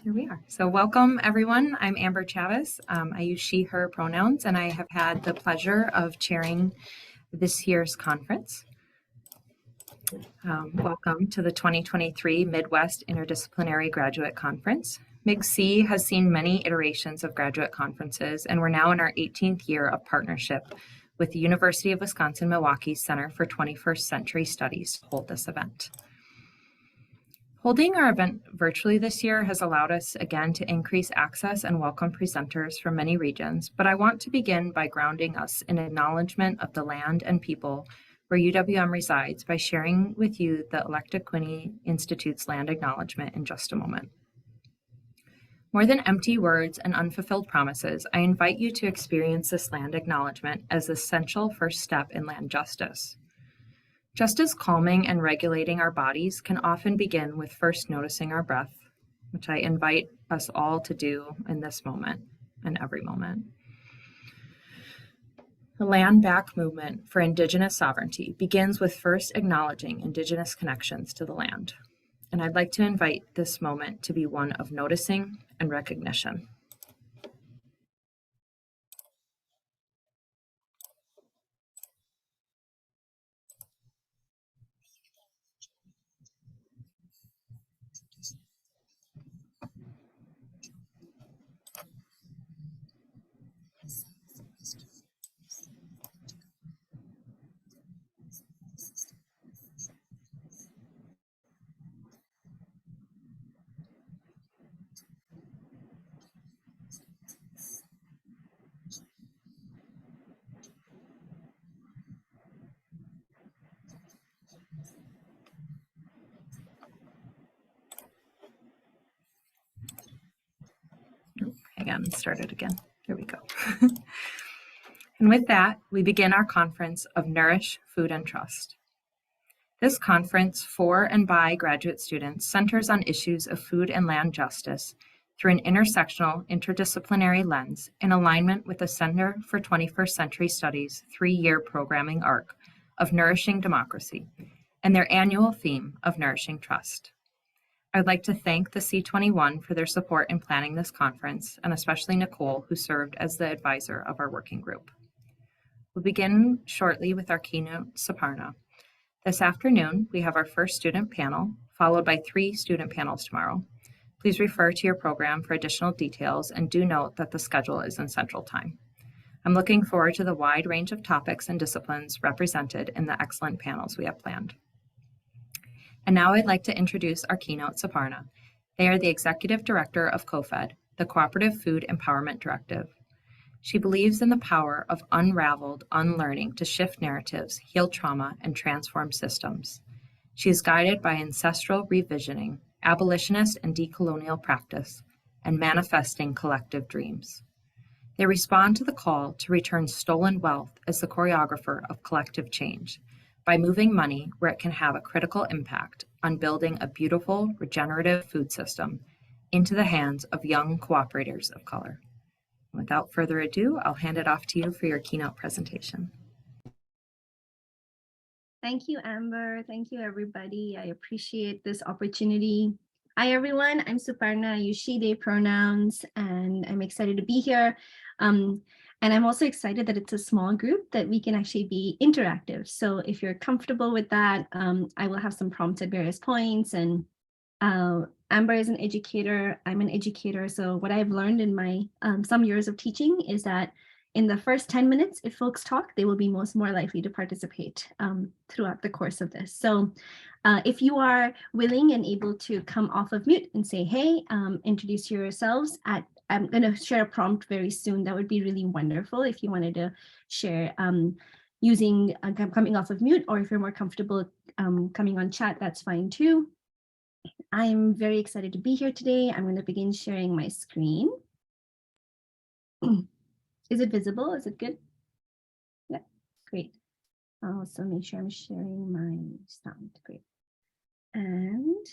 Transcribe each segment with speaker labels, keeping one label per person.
Speaker 1: Here we are. So welcome, everyone. I'm Amber Chavez. I use she, her pronouns, and I have had the pleasure of chairing this year's conference. Welcome to the 2023 Midwest Interdisciplinary Graduate Conference. MIGC has seen many iterations of graduate conferences, and we're now in our 18th year of partnership with the University of Wisconsin-Milwaukee's Center for 21st Century Studies to hold this event. Holding our event virtually this year has allowed us again to increase access and welcome presenters from many regions, but I want to begin by grounding us in acknowledgement of the land and people where UWM resides by sharing with you the Electa Quinny Institute's land acknowledgement in just a moment. More than empty words and unfulfilled promises, I invite you to experience this land acknowledgement as the essential first step in land justice. Just as calming and regulating our bodies can often begin with first noticing our breath, which I invite us all to do in this moment and every moment. The Land Back movement for Indigenous sovereignty begins with first acknowledging Indigenous connections to the land. And I'd like to invite this moment to be one of noticing and recognition. Again, start it again. Here we go. And with that, we begin our conference of Nourish, Food, and Trust. This conference for and by graduate students centers on issues of food and land justice through an intersectional, interdisciplinary lens in alignment with the Center for 21st Century Studies' 3-year programming arc of Nourishing Democracy and their annual theme of Nourishing Trust. I'd like to thank the C21 for their support in planning this conference, and especially Nicole, who served as the advisor of our working group. We'll begin shortly with our keynote, Suparna. This afternoon, we have our first student panel, followed by 3 student panels tomorrow. Please refer to your program for additional details, and do note that the schedule is in Central Time. I'm looking forward to the wide range of topics and disciplines represented in the excellent panels we have planned. And now I'd like to introduce our keynote, Suparna. They are the Executive Director of COFED, the Cooperative Food Empowerment Directive. She believes in the power of unraveled unlearning to shift narratives, heal trauma, and transform systems. She is guided by ancestral revisioning, abolitionist and decolonial practice, and manifesting collective dreams. They respond to the call to return stolen wealth as the choreographer of collective change, by moving money where it can have a critical impact on building a beautiful, regenerative food system into the hands of young cooperators of color. Without further ado, I'll hand it off to you for your keynote presentation.
Speaker 2: Thank you, Amber. Thank you, everybody. I appreciate this opportunity. Hi, everyone. I'm Suparna. I use she, they pronouns, and I'm excited to be here. And I'm also excited that it's a small group that we can actually be interactive. So if you're comfortable with that, I will have some prompts at various points. And Amber is an educator. I'm an educator. So what I've learned in my some years of teaching is that in the first 10 minutes, if folks talk, they will be more likely to participate throughout the course of this. So if you are willing and able to come off of mute and say, hey, introduce yourselves I'm going to share a prompt very soon. That would be really wonderful if you wanted to share using coming off of mute, or if you're more comfortable coming on chat, that's fine too. I'm very excited to be here today. I'm going to begin sharing my screen. Is it visible? Is it good? Yeah, great. I'll also make sure I'm sharing my sound. Great. And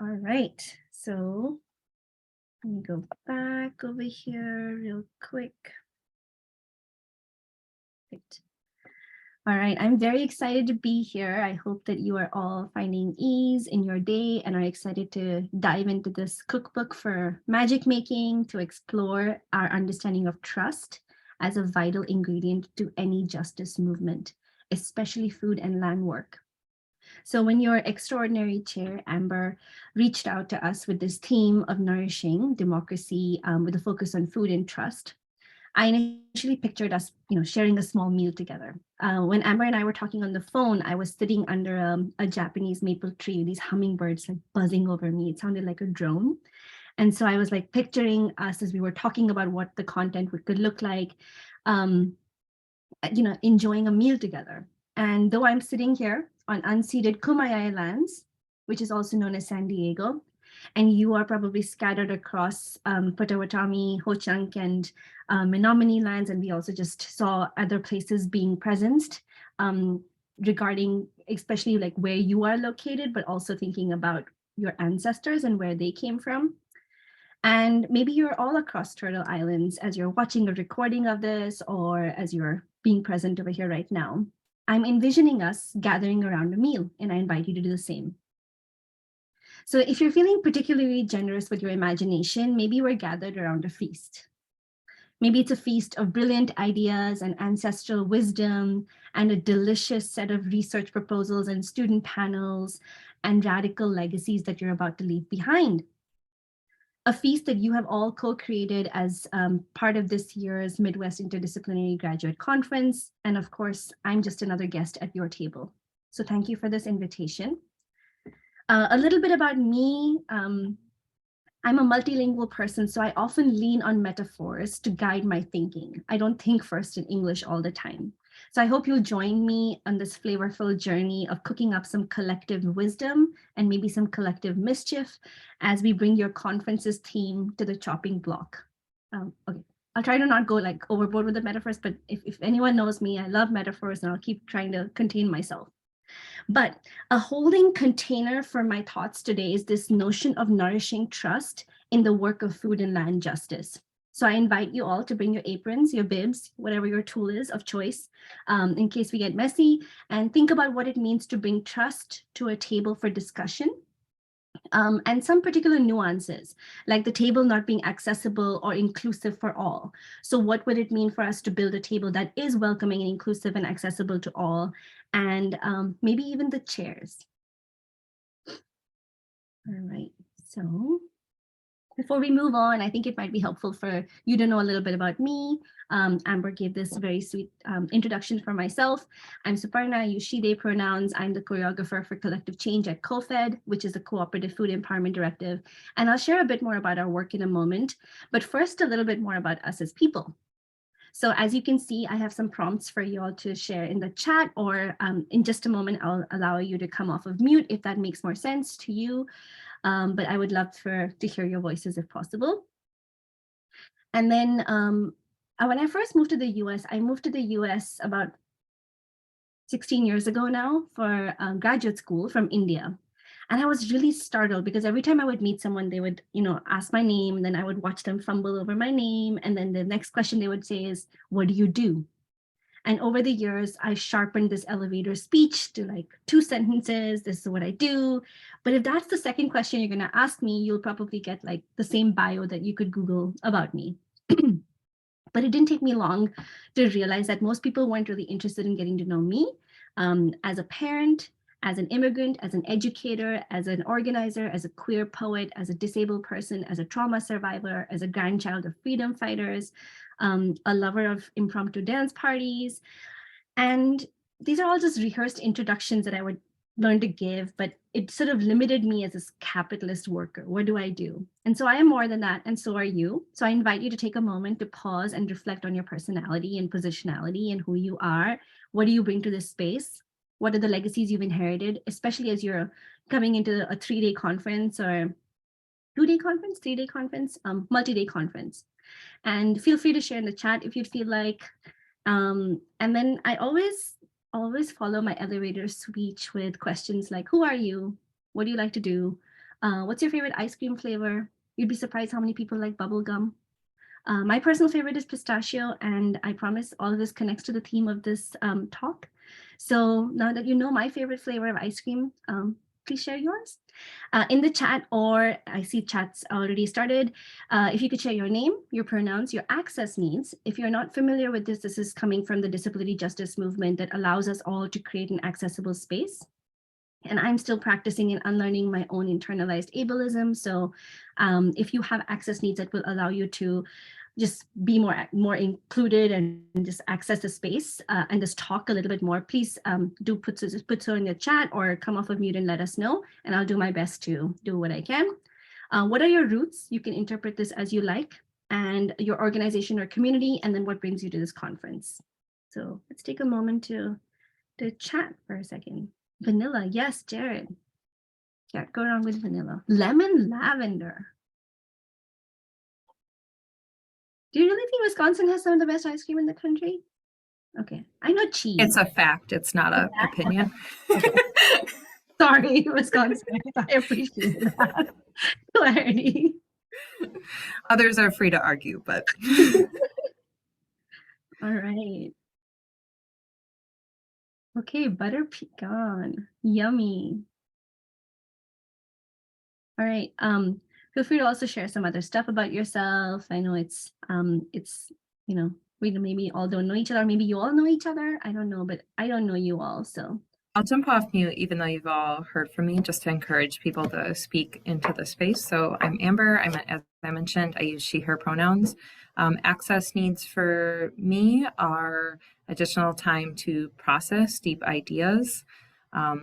Speaker 2: all right, so let me go back over here real quick. Great. All right, I'm very excited to be here. I hope that you are all finding ease in your day and are excited to dive into this cookbook for magic making to explore our understanding of trust as a vital ingredient to any justice movement, especially food and land work. So when your extraordinary chair, Amber, reached out to us with this theme of nourishing democracy with a focus on food and trust, I initially pictured us, sharing a small meal together. When Amber and I were talking on the phone, I was sitting under a Japanese maple tree, these hummingbirds like buzzing over me. It sounded like a drone. And so I was like picturing us as we were talking about what the content could look like, um, enjoying a meal together. And though I'm sitting here on unceded Kumeyaay lands, which is also known as San Diego, and you are probably scattered across Potawatomi, Ho Chunk, and Menominee lands, and we also just saw other places being presenced regarding especially like where you are located, but also thinking about your ancestors and where they came from. And maybe you're all across Turtle Islands as you're watching a recording of this or as you're being present over here right now. I'm envisioning us gathering around a meal, and I invite you to do the same. So if you're feeling particularly generous with your imagination, maybe we're gathered around a feast. Maybe it's a feast of brilliant ideas and ancestral wisdom and a delicious set of research proposals and student panels and radical legacies that you're about to leave behind. A feast that you have all co-created as part of this year's Midwest Interdisciplinary Graduate Conference. And of course, I'm just another guest at your table. So thank you for this invitation. A little bit about me. I'm a multilingual person, so I often lean on metaphors to guide my thinking. I don't think first in English all the time. So I hope you'll join me on this flavorful journey of cooking up some collective wisdom and maybe some collective mischief as we bring your conference's theme to the chopping block. Okay, I'll try to not go like overboard with the metaphors, but if anyone knows me, I love metaphors and I'll keep trying to contain myself. But a holding container for my thoughts today is this notion of nourishing trust in the work of food and land justice. So I invite you all to bring your aprons, your bibs, whatever your tool is of choice, in case we get messy, and think about what it means to bring trust to a table for discussion. And some particular nuances, like the table not being accessible or inclusive for all. So what would it mean for us to build a table that is welcoming and inclusive and accessible to all, and maybe even the chairs. All right, so before we move on, I think it might be helpful for you to know a little bit about me. Amber gave this very sweet introduction for myself. I'm Suparna, use she, they pronouns. I'm the choreographer for Collective Change at CoFed, which is a cooperative food empowerment directive. And I'll share a bit more about our work in a moment, but first a little bit more about us as people. So as you can see, I have some prompts for you all to share in the chat, or in just a moment, I'll allow you to come off of mute if that makes more sense to you. But I would love to hear your voices if possible. And then when I first moved to the US, I moved to the US about 16 years ago now for graduate school from India. And I was really startled because every time I would meet someone, they would, ask my name, and then I would watch them fumble over my name. And then the next question they would say is, what do you do? And over the years, I sharpened this elevator speech to like 2 sentences. This is what I do. But if that's the second question you're going to ask me, you'll probably get like the same bio that you could Google about me. But it didn't take me long to realize that most people weren't really interested in getting to know me as a parent, as an immigrant, as an educator, as an organizer, as a queer poet, as a disabled person, as a trauma survivor, as a grandchild of freedom fighters, a lover of impromptu dance parties. And these are all just rehearsed introductions that I would learn to give, but it sort of limited me as this capitalist worker. What do I do? And so I am more than that, and so are you. So I invite you to take a moment to pause and reflect on your personality and positionality and who you are. What do you bring to this space? What are the legacies you've inherited, especially as you're coming into a 3-day conference or 2-day conference, 3-day conference, multi-day conference. And feel free to share in the chat if you'd feel like. And then I always follow my elevator speech with questions like, who are you? What do you like to do? What's your favorite ice cream flavor? You'd be surprised how many people like bubble gum. My personal favorite is pistachio, and I promise all of this connects to the theme of this talk. So now that you know my favorite flavor of ice cream, please share yours in the chat, or I see chats already started. If you could share your name, your pronouns, your access needs. If you're not familiar with this is coming from the disability justice movement that allows us all to create an accessible space. And I'm still practicing and unlearning my own internalized ableism. So if you have access needs that will allow you to just be more included and just access the space and just talk a little bit more, please do put so in the chat or come off of mute and let us know. And I'll do my best to do what I can. What are your roots? You can interpret this as you like, and your organization or community, and then what brings you to this conference. So let's take a moment to chat for a second. Vanilla, yes, Jared. Can't go wrong with vanilla. Lemon lavender. Do you really think Wisconsin has some of the best ice cream in the country? Okay, I know cheese.
Speaker 1: It's a fact. It's not an opinion.
Speaker 2: Okay. Sorry, Wisconsin. I appreciate that clarity.
Speaker 1: Others are free to argue, but.
Speaker 2: All right. Okay, butter pecan. Yummy. All right. Feel free to also share some other stuff about yourself. I know it's you know, we maybe all don't know each other, maybe you all know each other. I don't know, but I don't know you all. So
Speaker 1: I'll jump off mute, even though you've all heard from me, just to encourage people to speak into the space. So I'm Amber. As I mentioned, I use she, her pronouns. Access needs for me are additional time to process deep ideas. I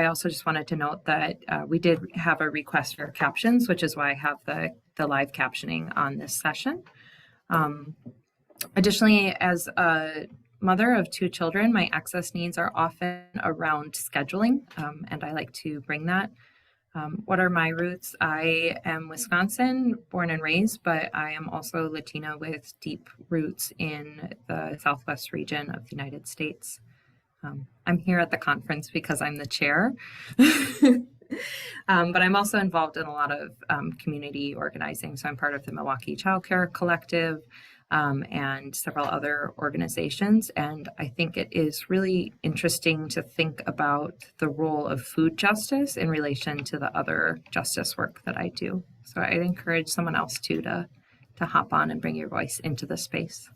Speaker 1: also just wanted to note that we did have a request for captions, which is why I have the live captioning on this session. Additionally, as a mother of 2 children, my access needs are often around scheduling, and I like to bring that. What are my roots? I am Wisconsin, born and raised, but I am also Latina with deep roots in the Southwest region of the United States. I'm here at the conference because I'm the chair, but I'm also involved in a lot of community organizing. So I'm part of the Milwaukee Child Care Collective and several other organizations. And I think it is really interesting to think about the role of food justice in relation to the other justice work that I do. So I'd encourage someone else to hop on and bring your voice into the space.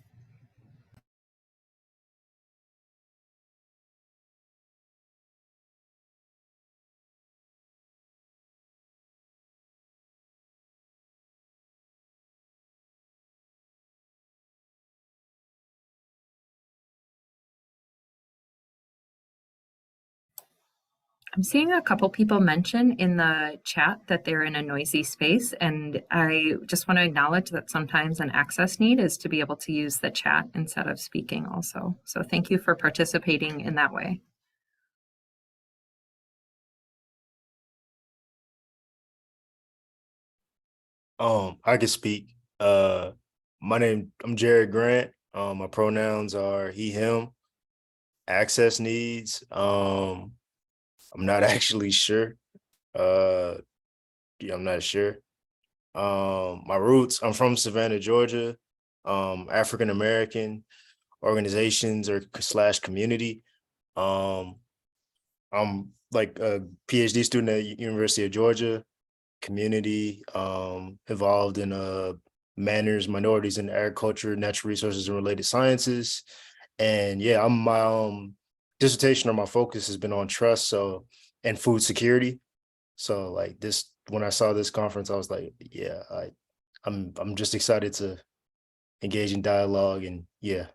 Speaker 1: I'm seeing a couple people mention in the chat that they're in a noisy space, and I just want to acknowledge that sometimes an access need is to be able to use the chat instead of speaking also. So thank you for participating in that way.
Speaker 3: I can speak. I'm Jared Grant. My pronouns are he, him. Access needs. I'm not actually sure. Yeah, I'm not sure. My roots, I'm from Savannah, Georgia. African American organizations or / community. I'm like a PhD student at University of Georgia. Community, involved in manners, minorities in agriculture, natural resources, and related sciences. And yeah, my dissertation or my focus has been on trust, and food security. So like this, when I saw this conference, I was like, yeah, I'm just excited to engage in dialogue, and yeah.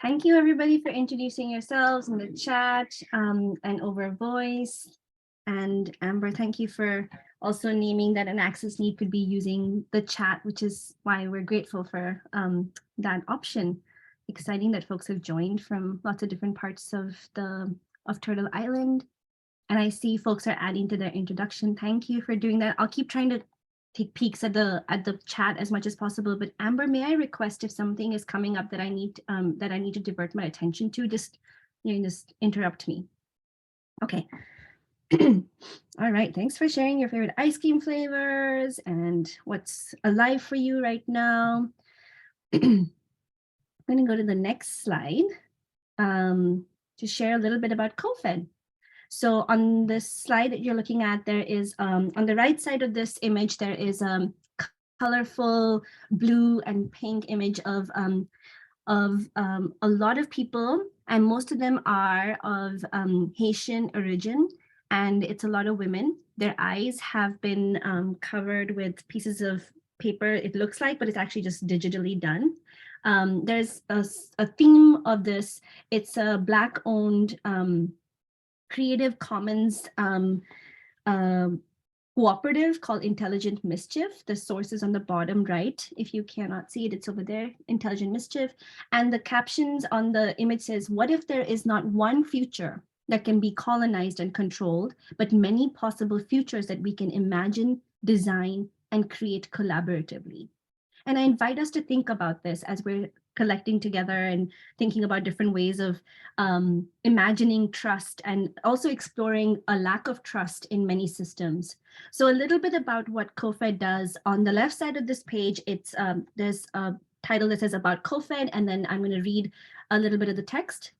Speaker 2: thank you everybody for introducing yourselves in the chat and over voice. And Amber, thank you for also naming that an access need could be using the chat, which is why we're grateful for that option. Exciting that folks have joined from lots of different parts of Turtle Island. And I see folks are adding to their introduction. Thank you for doing that. I'll keep trying to take peeks at the chat as much as possible. But Amber, may I request, if something is coming up that I need to divert my attention to, just interrupt me. Okay. All right, thanks for sharing your favorite ice cream flavors and what's alive for you right now. I'm going to go to the next slide to share a little bit about CoFed. So on this slide that you're looking at, there is on the right side of this image, there is a colorful blue and pink image of a lot of people, and most of them are of Haitian origin, and it's a lot of women. Their eyes have been covered with pieces of paper, it looks like, but it's actually just digitally done. There's a theme of this. It's a Black-owned Creative Commons cooperative called Intelligent Mischief. The source is on the bottom right. If you cannot see it, it's over there, Intelligent Mischief. And the captions on the image says, what if there is not one future that can be colonized and controlled, but many possible futures that we can imagine, design, and create collaboratively? And I invite us to think about this as we're collecting together and thinking about different ways of imagining trust and also exploring a lack of trust in many systems. So a little bit about what CoFed does. On the left side of this page, it's there's a title that says about CoFed, and then I'm going to read a little bit of the text.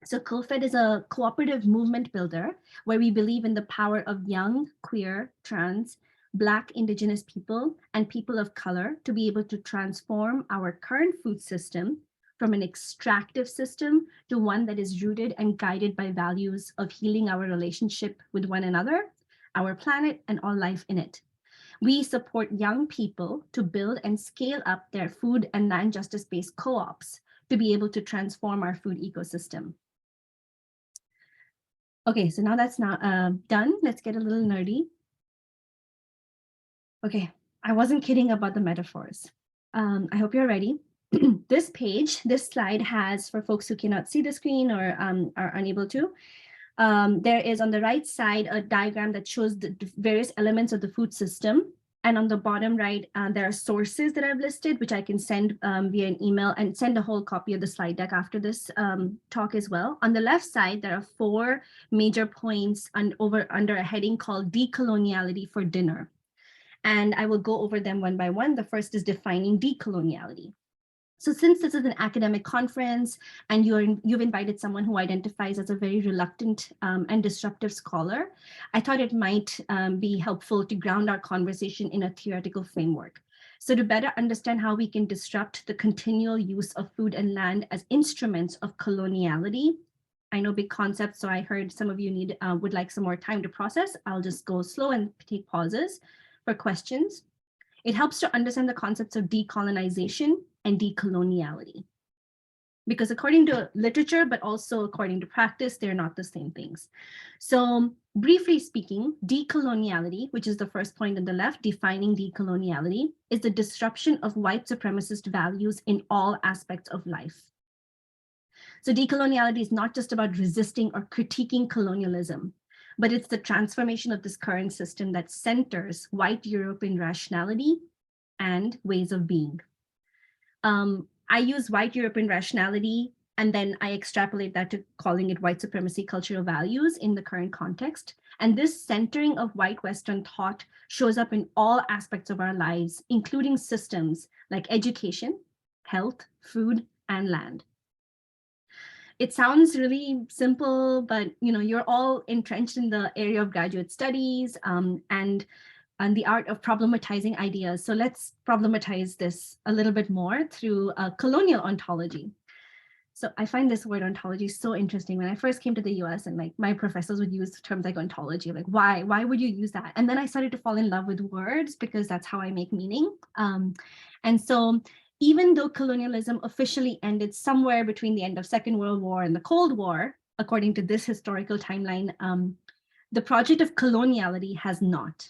Speaker 2: So CoFed is a cooperative movement builder where we believe in the power of young, queer, trans, Black, Indigenous people, and people of color to be able to transform our current food system from an extractive system to one that is rooted and guided by values of healing our relationship with one another, our planet, and all life in it. We support young people to build and scale up their food and land justice-based co-ops to be able to transform our food ecosystem. Okay, so now that's not done. Let's get a little nerdy. Okay, I wasn't kidding about the metaphors. I hope you're ready. This page, this slide has, for folks who cannot see the screen or are unable to, there is on the right side a diagram that shows the various elements of the food system. And on the bottom right, there are sources that I've listed, which I can send via an email and send a whole copy of the slide deck after this talk as well. On the left side, there are 4 major points under a heading called Decoloniality for Dinner. And I will go over them one by one. The first is defining decoloniality. So since this is an academic conference and you've invited someone who identifies as a very reluctant and disruptive scholar, I thought it might be helpful to ground our conversation in a theoretical framework. So to better understand how we can disrupt the continual use of food and land as instruments of coloniality. I know big concepts, so I heard some of you would like some more time to process. I'll just go slow and take pauses for questions. It helps to understand the concepts of decolonization and decoloniality, because according to literature, but also according to practice, they're not the same things. So briefly speaking, decoloniality, which is the first point on the left, defining decoloniality, is the disruption of white supremacist values in all aspects of life. So decoloniality is not just about resisting or critiquing colonialism, but it's the transformation of this current system that centers white European rationality and ways of being. I use white European rationality, and then I extrapolate that to calling it white supremacy cultural values in the current context. And this centering of white Western thought shows up in all aspects of our lives, including systems like education, health, food, and land. It sounds really simple, but you're all entrenched in the area of graduate studies and the art of problematizing ideas. So let's problematize this a little bit more through colonial ontology. So I find this word ontology so interesting. When I first came to the US and my professors would use terms like ontology, like why would you use that? And then I started to fall in love with words because that's how I make meaning. And so even though colonialism officially ended somewhere between the end of Second World War and the Cold War, according to this historical timeline, the project of coloniality has not.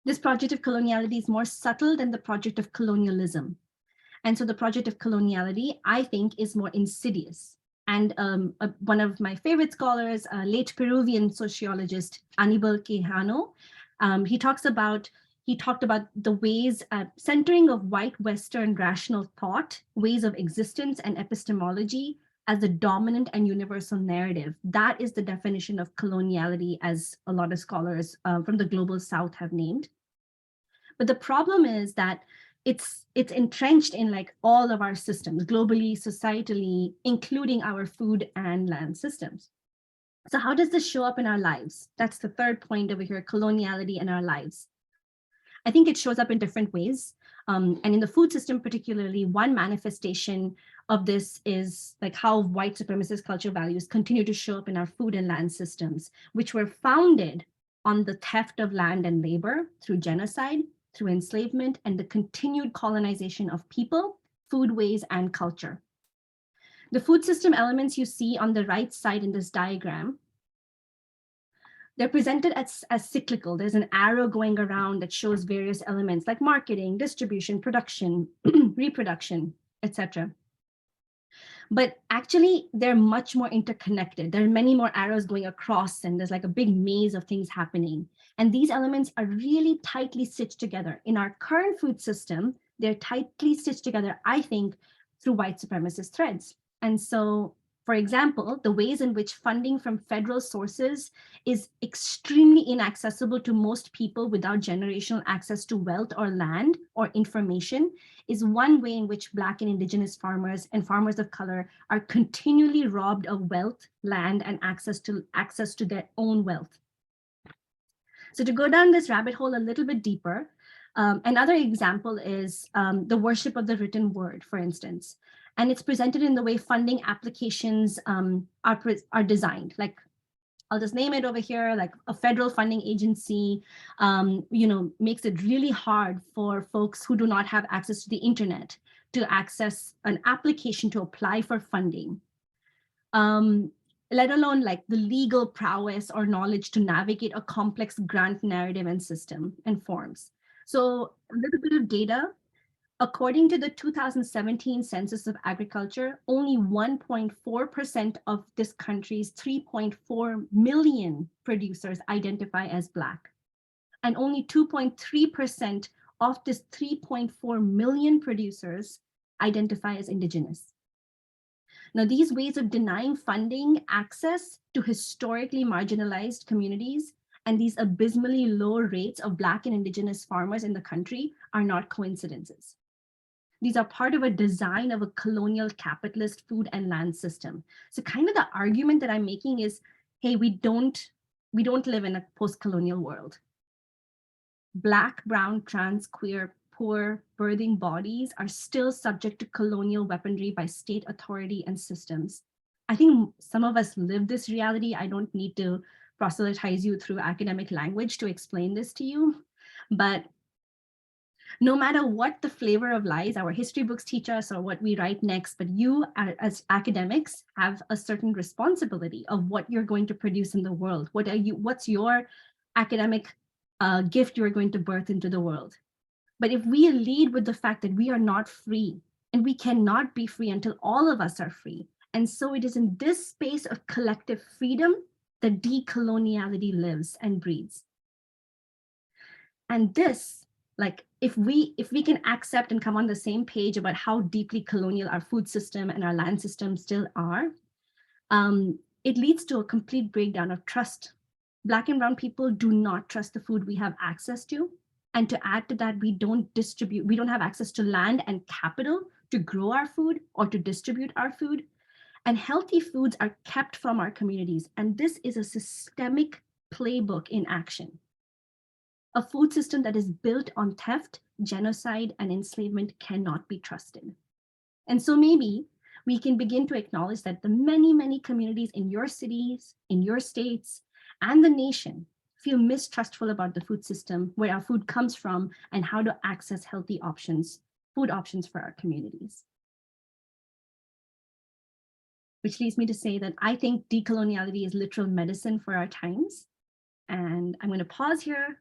Speaker 2: This project of coloniality is more subtle than the project of colonialism. And so the project of coloniality, I think, is more insidious. And one of my favorite scholars, late Peruvian sociologist Aníbal Quijano, he talks about he talked about the ways, centering of white Western rational thought, ways of existence and epistemology as the dominant and universal narrative. That is the definition of coloniality, as a lot of scholars from the global South have named. But the problem is that it's entrenched in like all of our systems, globally, societally, including our food and land systems. So how does this show up in our lives? That's the third point over here, coloniality in our lives. I think it shows up in different ways. And in the food system particularly, one manifestation of this is like how white supremacist cultural values continue to show up in our food and land systems, which were founded on the theft of land and labor through genocide, through enslavement, and the continued colonization of people, foodways, and culture. The food system elements you see on the right side in this diagram, they're presented as cyclical. There's an arrow going around that shows various elements like marketing, distribution, production, reproduction, etc. But actually, they're much more interconnected. There are many more arrows going across, and there's like a big maze of things happening. And these elements are really tightly stitched together. In our current food system, they're tightly stitched together, I think, through white supremacist threads. And so, for example, the ways in which funding from federal sources is extremely inaccessible to most people without generational access to wealth or land or information is one way in which Black and Indigenous farmers and farmers of color are continually robbed of wealth, land, and access to their own wealth. So to go down this rabbit hole a little bit deeper, another example is the worship of the written word, for instance. And it's presented in the way funding applications are designed. Like, I'll just name it over here, like a federal funding agency, makes it really hard for folks who do not have access to the internet to access an application to apply for funding, let alone like the legal prowess or knowledge to navigate a complex grant narrative and system and forms. So a little bit of data. According to the 2017 Census of Agriculture, only 1.4% of this country's 3.4 million producers identify as Black. And only 2.3% of this 3.4 million producers identify as Indigenous. Now, these ways of denying funding access to historically marginalized communities and these abysmally low rates of Black and Indigenous farmers in the country are not coincidences. These are part of a design of a colonial capitalist food and land system. So kind of the argument that I'm making is, hey, we don't live in a post-colonial world. Black, brown, trans, queer, poor, birthing bodies are still subject to colonial weaponry by state authority and systems. I think some of us live this reality. I don't need to proselytize you through academic language to explain this to you, but no matter what the flavor of lies our history books teach us or what we write next, but you as academics have a certain responsibility of what you're going to produce in the world. What's your academic gift you're going to birth into the world? But if we lead with the fact that we are not free and we cannot be free until all of us are free. And so it is in this space of collective freedom that decoloniality lives and breathes. And this, like, if we can accept and come on the same page about how deeply colonial our food system and our land system still are, it leads to a complete breakdown of trust. Black and brown people do not trust the food we have access to. And to add to that, we don't have access to land and capital to grow our food or to distribute our food. And healthy foods are kept from our communities. And this is a systemic playbook in action. A food system that is built on theft, genocide, and enslavement cannot be trusted. And so maybe we can begin to acknowledge that the many, many communities in your cities, in your states, and the nation feel mistrustful about the food system, where our food comes from, and how to access healthy options, food options for our communities. Which leads me to say that I think decoloniality is literal medicine for our times. And I'm going to pause here.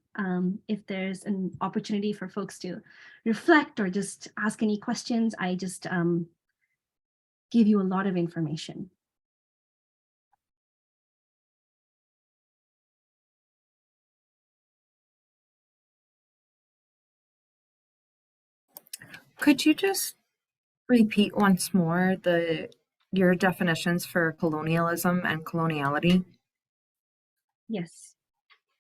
Speaker 2: If there's an opportunity for folks to reflect or just ask any questions, I just give you a lot of information.
Speaker 1: Could you just repeat once more your definitions for colonialism and coloniality?
Speaker 2: Yes.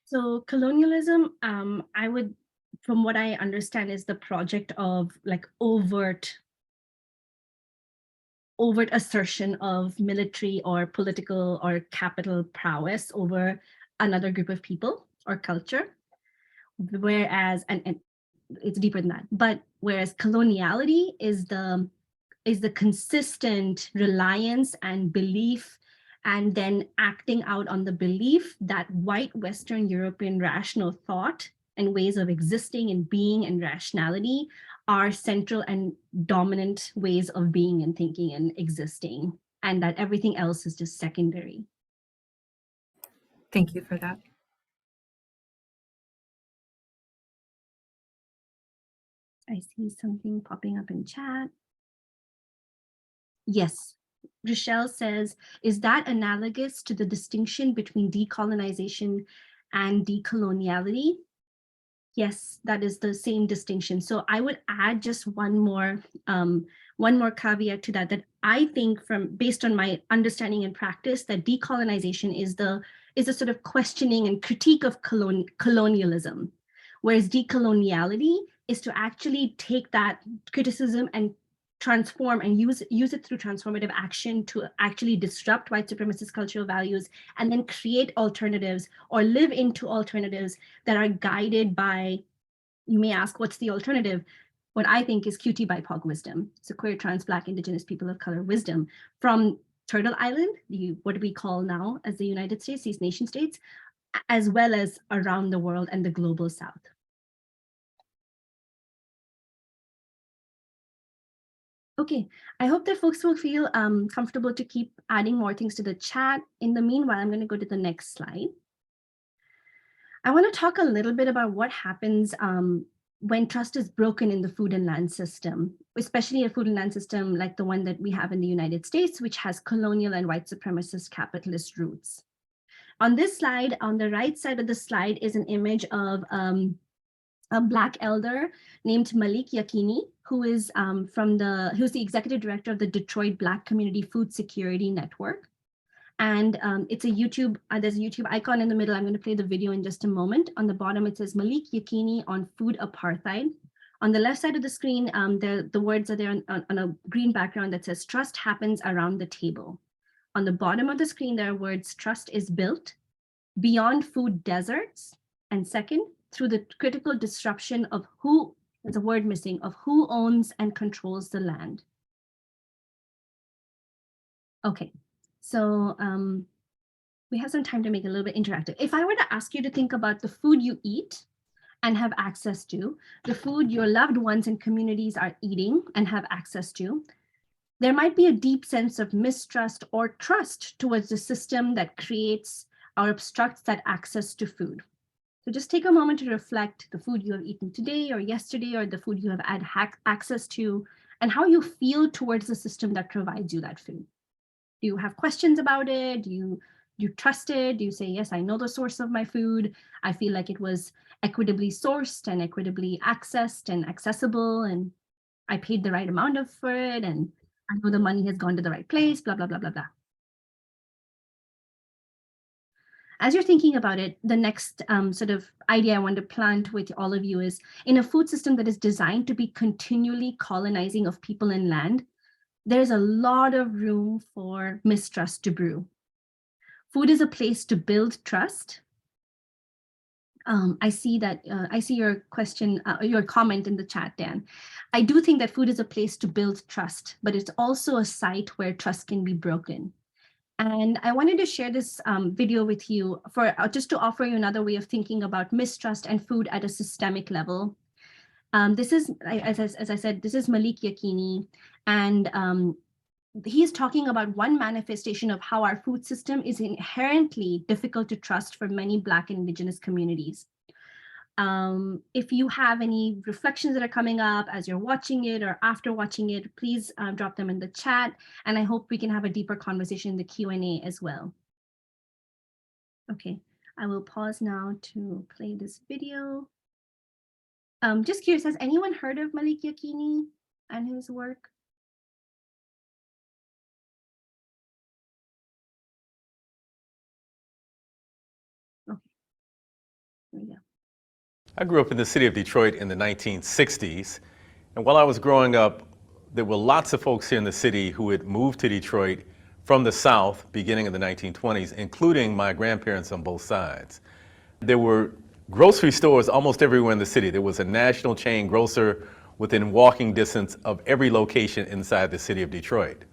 Speaker 2: So colonialism, from what I understand, is the project of like overt assertion of military or political or capital prowess over another group of people or culture. Whereas, and it's deeper than that, but whereas coloniality is the consistent reliance and belief, and then acting out on the belief that white Western European rational thought and ways of existing and being and rationality are central and dominant ways of being and thinking and existing, and that everything else is just secondary.
Speaker 1: Thank you for that.
Speaker 2: I see something popping up in chat. Yes. Rochelle says, is that analogous to the distinction between decolonization and decoloniality? Yes, that is the same distinction. So I would add just one more caveat to that, that I think based on my understanding and practice, that decolonization is the sort of questioning and critique of colonialism, whereas decoloniality is to actually take that criticism and transform and use it through transformative action to actually disrupt white supremacist cultural values and then create alternatives or live into alternatives that are guided by, you may ask, what's the alternative? What I think is QT BIPOC wisdom. So queer, trans, Black, Indigenous, people of color wisdom from Turtle Island, what we call now as the United States, these nation states, as well as around the world and the global South. Okay, I hope that folks will feel comfortable to keep adding more things to the chat. In the meanwhile, I'm going to go to the next slide. I want to talk a little bit about what happens when trust is broken in the food and land system, especially a food and land system like the one that we have in the United States, which has colonial and white supremacist capitalist roots. On this slide, on the right side of the slide is an image of a Black elder named Malik Yakini, who is who's the executive director of the Detroit Black Community Food Security Network. And it's a YouTube, there's a YouTube icon in the middle. I'm going to play the video in just a moment. On the bottom, it says Malik Yakini on food apartheid. On the left side of the screen, the words are there on a green background that says trust happens around the table. On the bottom of the screen, there are words trust is built beyond food deserts. And second, through the critical disruption of who, there's a word missing, of who owns and controls the land. Okay, so we have some time to make it a little bit interactive. If I were to ask you to think about the food you eat and have access to, the food your loved ones and communities are eating and have access to, there might be a deep sense of mistrust or trust towards the system that creates or obstructs that access to food. So just take a moment to reflect the food you have eaten today or yesterday, or the food you have had access to, and how you feel towards the system that provides you that food. Do you have questions about it? Do you trust it? Do you say, yes, I know the source of my food. I feel like it was equitably sourced and equitably accessed and accessible, and I paid the right amount for it, and I know the money has gone to the right place, blah, blah, blah, blah, blah. As you're thinking about it, the next sort of idea I want to plant with all of you is, in a food system that is designed to be continually colonizing of people and land, there's a lot of room for mistrust to brew. Food is a place to build trust. I see your question, your comment in the chat, Dan. I do think that food is a place to build trust, but it's also a site where trust can be broken. And I wanted to share this video with you for just to offer you another way of thinking about mistrust and food at a systemic level. This is, as I said, this is Malik Yakini, and he's talking about one manifestation of how our food system is inherently difficult to trust for many Black and Indigenous communities. If you have any reflections that are coming up as you're watching it or after watching it, please drop them in the chat, and I hope we can have a deeper conversation in the Q&A as well. Okay, I will pause now to play this video. Just curious, has anyone heard of Malik Yakini? and his work? Okay, here we go.
Speaker 4: I grew up in the city of Detroit in the 1960s. And while I was growing up, there were lots of folks here in the city who had moved to Detroit from the South beginning in the 1920s, including my grandparents on both sides. There were grocery stores almost everywhere in the city. There was a national chain grocer within walking distance of every location inside the city of Detroit.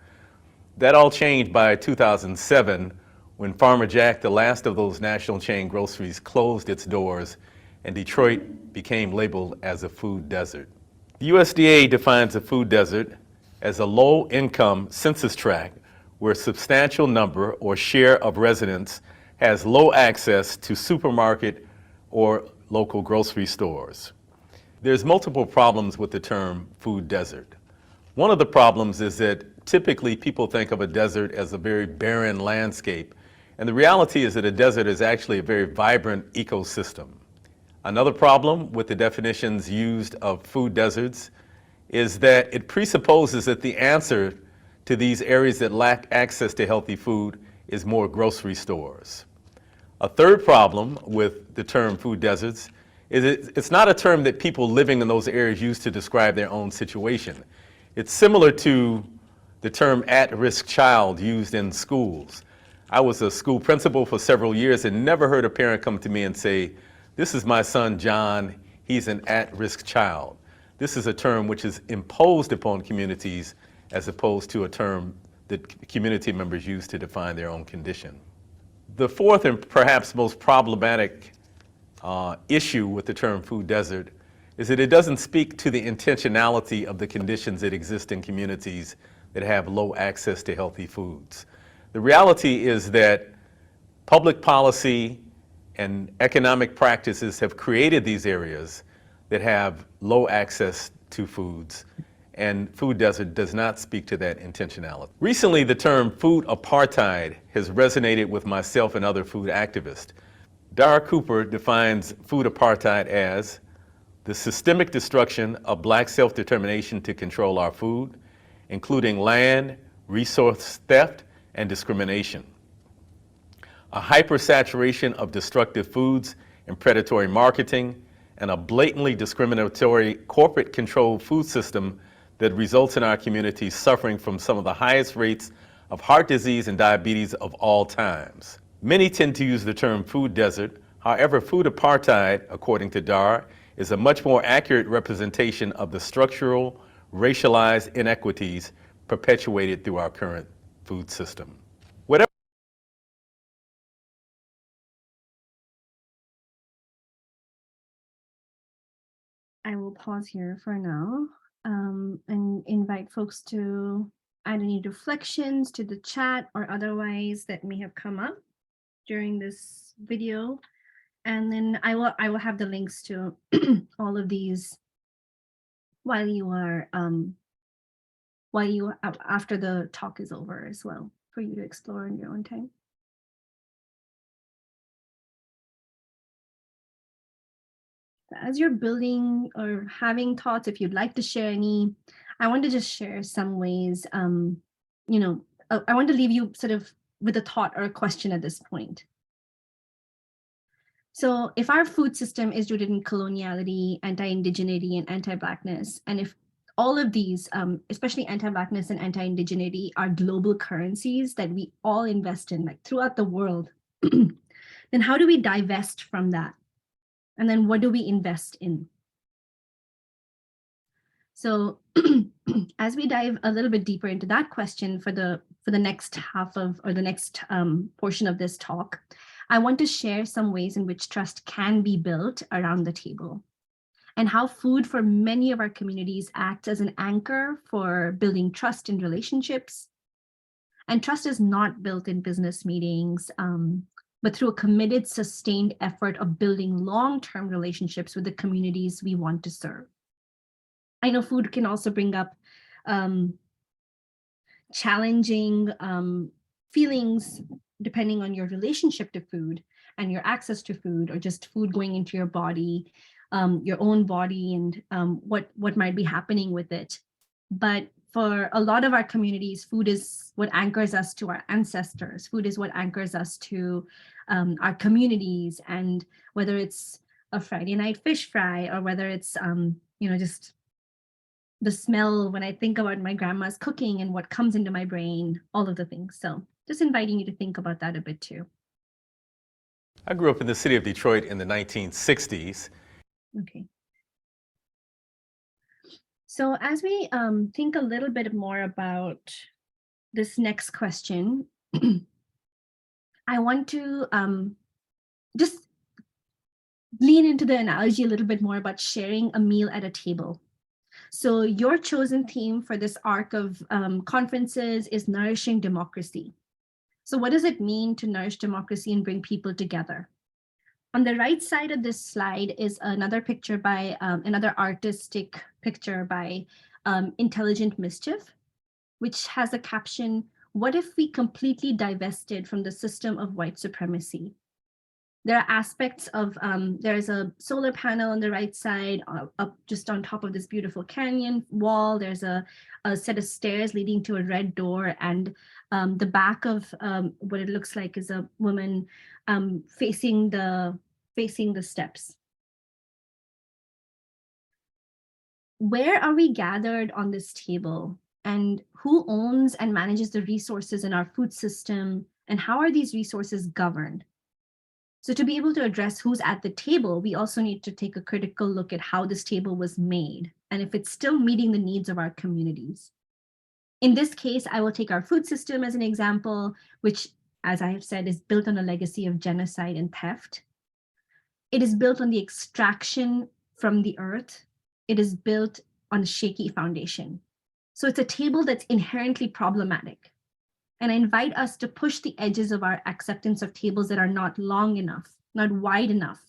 Speaker 4: That all changed by 2007 when Farmer Jack, the last of those national chain groceries, closed its doors and Detroit became labeled as a food desert. The USDA defines a food desert as a low-income census tract where a substantial number or share of residents has low access to supermarket or local grocery stores. There's multiple problems with the term food desert. One of the problems is that typically people think of a desert as a very barren landscape, and the reality is that a desert is actually a very vibrant ecosystem. Another problem with the definitions used of food deserts is that it presupposes that the answer to these areas that lack access to healthy food is more grocery stores. A third problem with the term food deserts is it's not a term that people living in those areas use to describe their own situation. It's similar to the term at-risk child used in schools. I was a school principal for several years and never heard a parent come to me and say, "This is my son John, he's an at-risk child." This is a term which is imposed upon communities as opposed to a term that community members use to define their own condition. The fourth and perhaps most problematic issue with the term food desert is that it doesn't speak to the intentionality of the conditions that exist in communities that have low access to healthy foods. The reality is that public policy and economic practices have created these areas that have low access to foods, and food desert does not speak to that intentionality. Recently, the term food apartheid has resonated with myself and other food activists. Dara Cooper defines food apartheid as the systemic destruction of Black self-determination to control our food, including land, resource theft, and discrimination. A hypersaturation of destructive foods and predatory marketing, and a blatantly discriminatory corporate-controlled food system that results in our communities suffering from some of the highest rates of heart disease and diabetes of all times. Many tend to use the term food desert. However, food apartheid, according to Dar, is a much more accurate representation of the structural, racialized inequities perpetuated through our current food system. Whatever
Speaker 2: I will pause here for now and invite folks to add any reflections to the chat or otherwise that may have come up during this video. And then I will have the links to all of these while you are after the talk is over as well, for you to explore in your own time. As you're building or having thoughts, if you'd like to share any, I want to just share some ways, I want to leave you sort of with a thought or a question at this point. So if our food system is rooted in coloniality, anti-indigeneity, and anti-Blackness, and if all of these, especially anti-Blackness and anti-indigeneity, are global currencies that we all invest in, like throughout the world, then how do we divest from that? And then what do we invest in? So as we dive a little bit deeper into that question for the next half of, or the next portion of this talk, I want to share some ways in which trust can be built around the table, and how food for many of our communities acts as an anchor for building trust in relationships. And trust is not built in business meetings, but through a committed, sustained effort of building long-term relationships with the communities we want to serve. I know food can also bring up challenging feelings depending on your relationship to food and your access to food, or just food going into your body, your own body, and what might be happening with it. But for a lot of our communities, food is what anchors us to our ancestors. Food is what anchors us to our communities. And whether it's a Friday night fish fry, or whether it's, just the smell when I think about my grandma's cooking and what comes into my brain, all of the things. So just inviting you to think about that a bit too.
Speaker 4: I grew up in the city of Detroit in the 1960s.
Speaker 2: Okay. So as we think a little bit more about this next question, I want to just lean into the analogy a little bit more about sharing a meal at a table. So your chosen theme for this arc of conferences is nourishing democracy. So what does it mean to nourish democracy and bring people together? On the right side of this slide is another picture by another artistic picture by Intelligent Mischief, which has a caption, "What if we completely divested from the system of white supremacy?" There are aspects of, there's a solar panel on the right side, up just on top of this beautiful canyon wall. There's a set of stairs leading to a red door, and the back of what it looks like is a woman facing the steps. Where are we gathered on this table? And who owns and manages the resources in our food system? And how are these resources governed? So to be able to address who's at the table, we also need to take a critical look at how this table was made and if it's still meeting the needs of our communities. In this case, I will take our food system as an example, which, as I have said, is built on a legacy of genocide and theft. It is built on the extraction from the earth. It is built on a shaky foundation. So it's a table that's inherently problematic. And I invite us to push the edges of our acceptance of tables that are not long enough, not wide enough,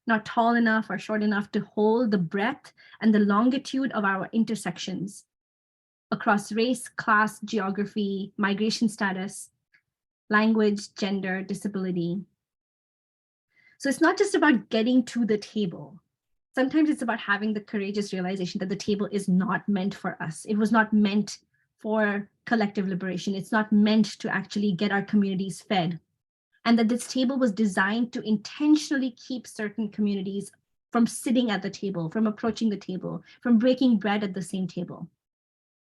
Speaker 2: not tall enough or short enough to hold the breadth and the longitude of our intersections across race, class, geography, migration status, language, gender, disability. So it's not just about getting to the table. Sometimes it's about having the courageous realization that the table is not meant for us. It was not meant for collective liberation. It's not meant to actually get our communities fed. And that this table was designed to intentionally keep certain communities from sitting at the table, from approaching the table, from breaking bread at the same table.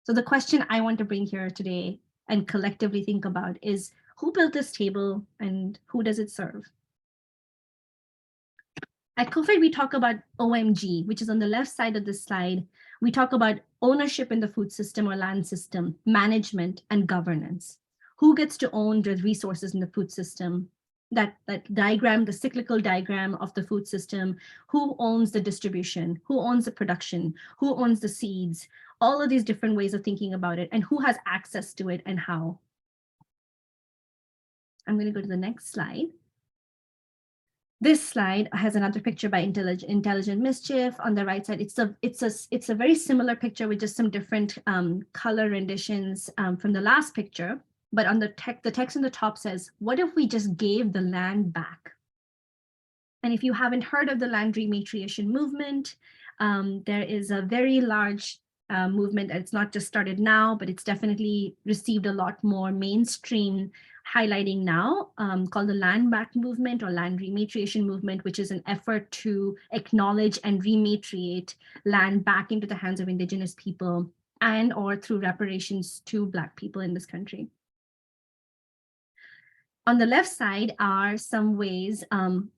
Speaker 2: So the question I want to bring here today and collectively think about is, who built this table and who does it serve? At COFED, we talk about OMG, which is on the left side of this slide. We talk about ownership in the food system or land system, management, and governance. Who gets to own the resources in the food system? That diagram, the cyclical diagram of the food system, who owns the distribution, who owns the production, who owns the seeds, all of these different ways of thinking about it, and who has access to it and how. I'm going to go to the next slide. This slide has another picture by Intelligent Mischief on the right side. It's a very similar picture with just some different color renditions from the last picture. But on the text on the top says, "What if we just gave the land back?" And if you haven't heard of the land rematriation movement, there is a very large movement. It's not just started now, but it's definitely received a lot more mainstream highlighting now, called the Land Back Movement or Land Rematriation Movement, which is an effort to acknowledge and rematriate land back into the hands of Indigenous people and or through reparations to Black people in this country. On the left side are some ways,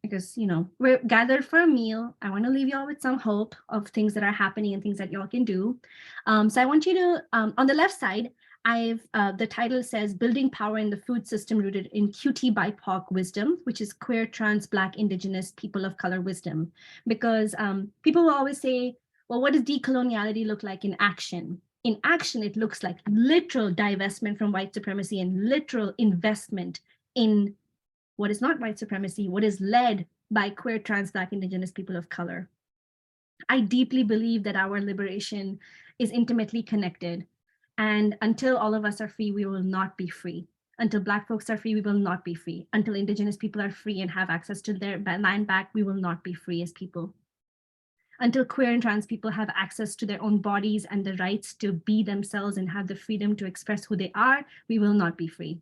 Speaker 2: because we're gathered for a meal. I want to leave you all with some hope of things that are happening and things that y'all can do. So I want you to, on the left side, the title says Building Power in the Food System Rooted in QT BIPOC Wisdom, which is queer, trans, Black, Indigenous, people of color wisdom. Because people will always say, well, what does decoloniality look like in action? In action, it looks like literal divestment from white supremacy and literal investment in what is not white supremacy, what is led by queer, trans, Black, Indigenous people of color. I deeply believe that our liberation is intimately connected. And until all of us are free, we will not be free. Until Black folks are free, we will not be free. Until Indigenous people are free and have access to their land back, we will not be free as people. Until queer and trans people have access to their own bodies and the rights to be themselves and have the freedom to express who they are, we will not be free.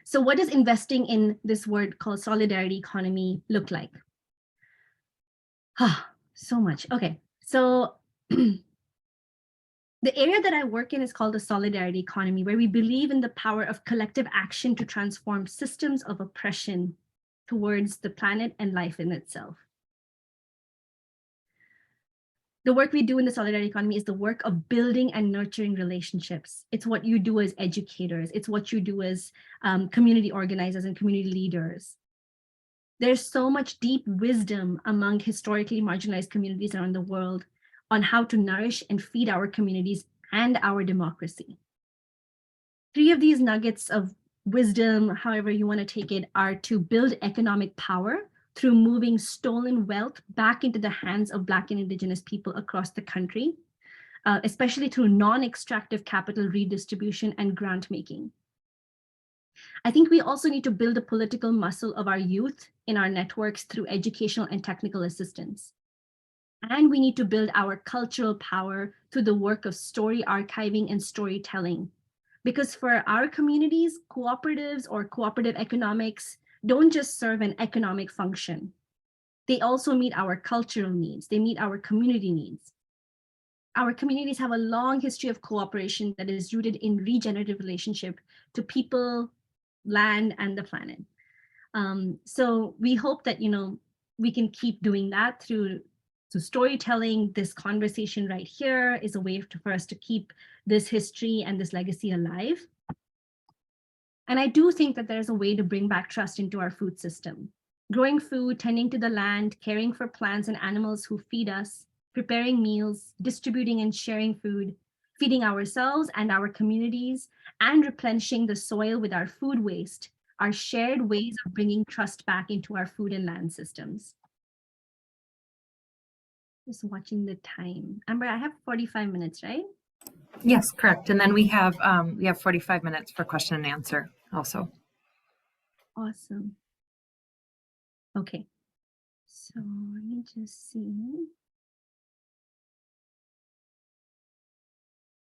Speaker 2: So what does investing in this word called solidarity economy look like? So much. Okay, so the area that I work in is called the solidarity economy, where we believe in the power of collective action to transform systems of oppression towards the planet and life in itself. The work we do in the solidarity economy is the work of building and nurturing relationships. It's what you do as educators. It's what you do as community organizers and community leaders. There's so much deep wisdom among historically marginalized communities around the world on how to nourish and feed our communities and our democracy. 3 of these nuggets of wisdom, however you want to take it, are to build economic power through moving stolen wealth back into the hands of Black and Indigenous people across the country, especially through non-extractive capital redistribution and grant making. I think we also need to build a political muscle of our youth in our networks through educational and technical assistance. And we need to build our cultural power through the work of story archiving and storytelling. Because for our communities, cooperatives or cooperative economics don't just serve an economic function. They also meet our cultural needs. They meet our community needs. Our communities have a long history of cooperation that is rooted in regenerative relationship to people, land, and the planet. So we hope that, we can keep doing that through storytelling. This conversation right here is a way for us to keep this history and this legacy alive. And I do think that there's a way to bring back trust into our food system. Growing food, tending to the land, caring for plants and animals who feed us, preparing meals, distributing and sharing food, feeding ourselves and our communities, and replenishing the soil with our food waste are shared ways of bringing trust back into our food and land systems. Just watching the time. Amber, I have 45 minutes, right?
Speaker 1: Yes, correct. And then we have 45 minutes for question and answer also.
Speaker 2: Awesome. Okay. So let me just see.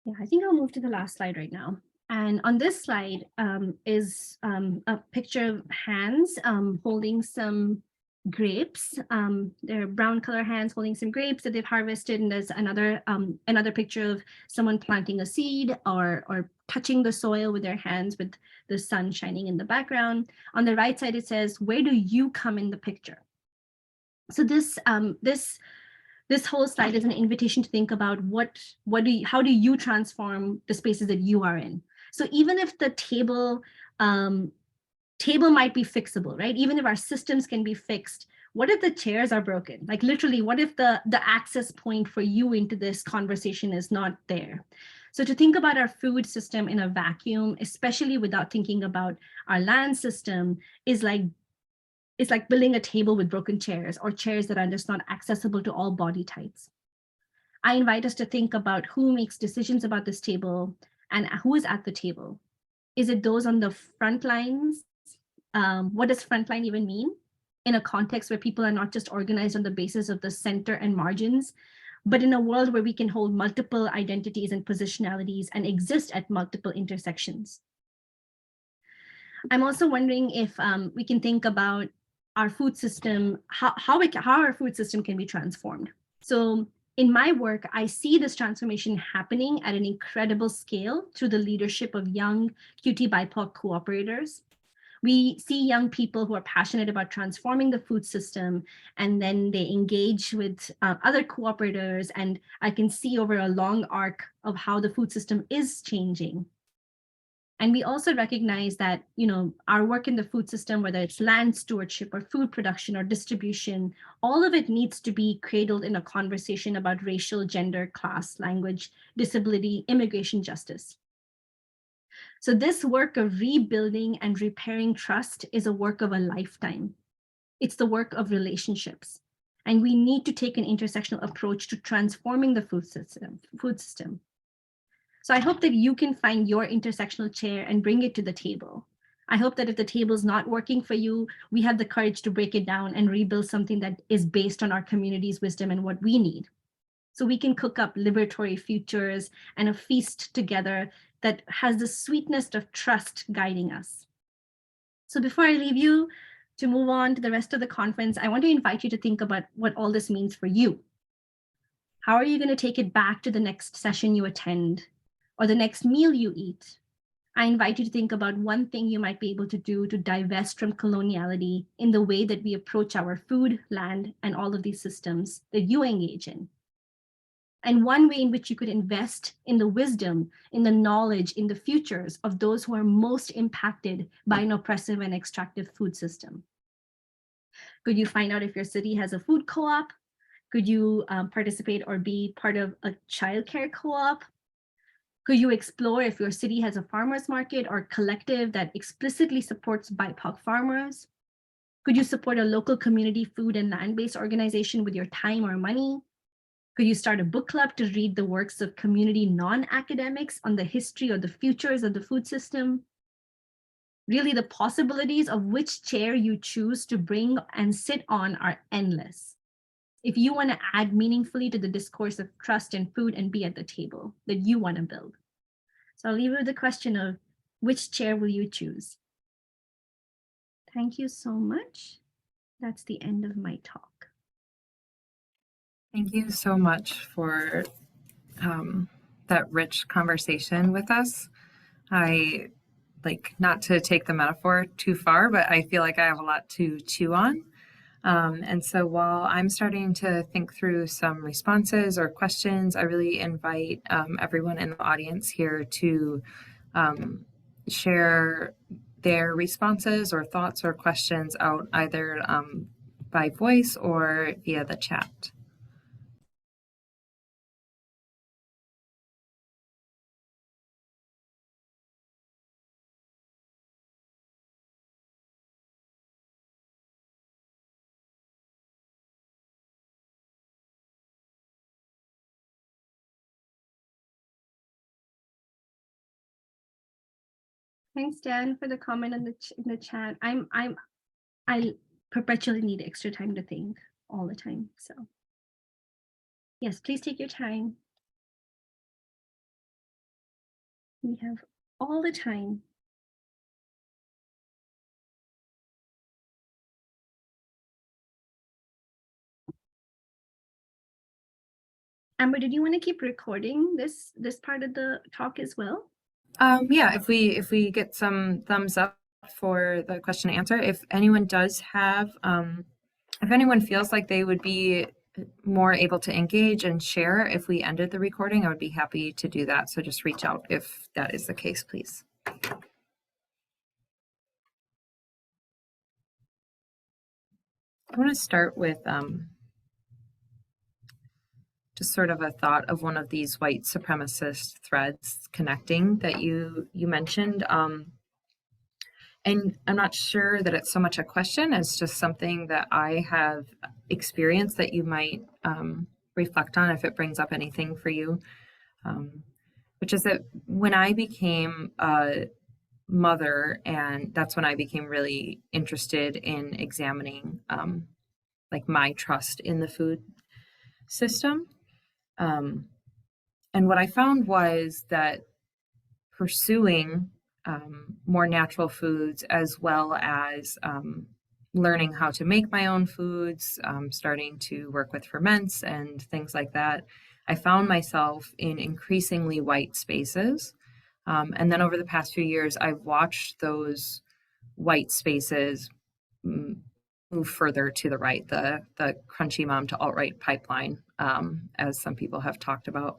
Speaker 2: Yeah, I think I'll move to the last slide right now. And on this slide is a picture of hands holding some grapes. They're brown color hands holding some grapes that they've harvested. And there's another picture of someone planting a seed or touching the soil with their hands with the sun shining in the background. On the right side, it says, where do you come in the picture? So this whole slide is an invitation to think about how do you transform the spaces that you are in? So even if the table might be fixable, right? Even if our systems can be fixed, what if the chairs are broken? Like literally, what if the access point for you into this conversation is not there? So to think about our food system in a vacuum, especially without thinking about our land system, is like building a table with broken chairs or chairs that are just not accessible to all body types. I invite us to think about who makes decisions about this table and who is at the table. Is it those on the front lines? What does frontline even mean in a context where people are not just organized on the basis of the center and margins, but in a world where we can hold multiple identities and positionalities and exist at multiple intersections? I'm also wondering if we can think about our food system, how our food system can be transformed. So in my work, I see this transformation happening at an incredible scale through the leadership of young QT BIPOC cooperators. We see young people who are passionate about transforming the food system, and then they engage with other cooperators, and I can see over a long arc of how the food system is changing. And we also recognize that, our work in the food system, whether it's land stewardship or food production or distribution, all of it needs to be cradled in a conversation about racial, gender, class, language, disability, immigration, justice. So this work of rebuilding and repairing trust is a work of a lifetime. It's the work of relationships. And we need to take an intersectional approach to transforming the food system. So I hope that you can find your intersectional chair and bring it to the table. I hope that if the table's not working for you, we have the courage to break it down and rebuild something that is based on our community's wisdom and what we need. So we can cook up liberatory futures and a feast together that has the sweetness of trust guiding us. So before I leave you to move on to the rest of the conference, I want to invite you to think about what all this means for you. How are you going to take it back to the next session you attend or the next meal you eat? I invite you to think about one thing you might be able to do to divest from coloniality in the way that we approach our food, land, and all of these systems that you engage in. And one way in which you could invest in the wisdom, in the knowledge, in the futures of those who are most impacted by an oppressive and extractive food system. Could you find out if your city has a food co-op? Could you participate or be part of a childcare co-op? Could you explore if your city has a farmers market or collective that explicitly supports BIPOC farmers? Could you support a local community food and land-based organization with your time or money? Could you start a book club to read the works of community non-academics on the history or the futures of the food system? Really, the possibilities of which chair you choose to bring and sit on are endless. If you want to add meaningfully to the discourse of trust in food and be at the table that you want to build. So I'll leave you with the question of which chair will you choose? Thank you so much. That's the end of my talk.
Speaker 1: Thank you so much for that rich conversation with us. I like, not to take the metaphor too far, but I feel like I have a lot to chew on. And so while I'm starting to think through some responses or questions, I really invite everyone in the audience here to share their responses or thoughts or questions out either by voice or via the chat.
Speaker 2: Thanks, Dan, for the comment in the chat. I perpetually need extra time to think all the time. So yes, please take your time. We have all the time. Amber, did you want to keep recording this part of the talk as well?
Speaker 1: Yeah, if we get some thumbs up for the question and answer, if anyone does have, if anyone feels like they would be more able to engage and share if we ended the recording, I would be happy to do that. So just reach out if that is the case, please. I want to start with just sort of a thought of one of these white supremacist threads connecting that you mentioned. And I'm not sure that it's so much a question as just something that I have experienced that you might reflect on if it brings up anything for you, which is that when I became a mother, and that's when I became really interested in examining like my trust in the food system. And what I found was that pursuing more natural foods, as well as learning how to make my own foods, starting to work with ferments and things like that, I found myself in increasingly white spaces. And then over the past few years, I've watched those white spaces move further to the right, the crunchy mom to alt-right pipeline, as some people have talked about.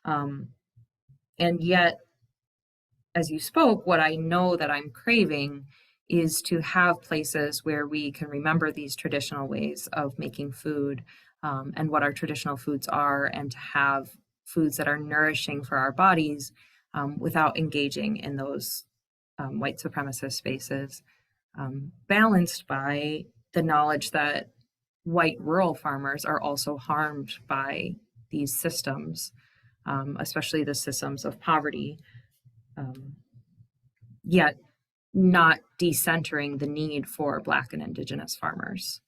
Speaker 1: And yet, as you spoke, what I know that I'm craving is to have places where we can remember these traditional ways of making food, and what our traditional foods are, and to have foods that are nourishing for our bodies without engaging in those white supremacist spaces, balanced by the knowledge that white rural farmers are also harmed by these systems, especially the systems of poverty. Yet not decentering the need for Black and Indigenous farmers.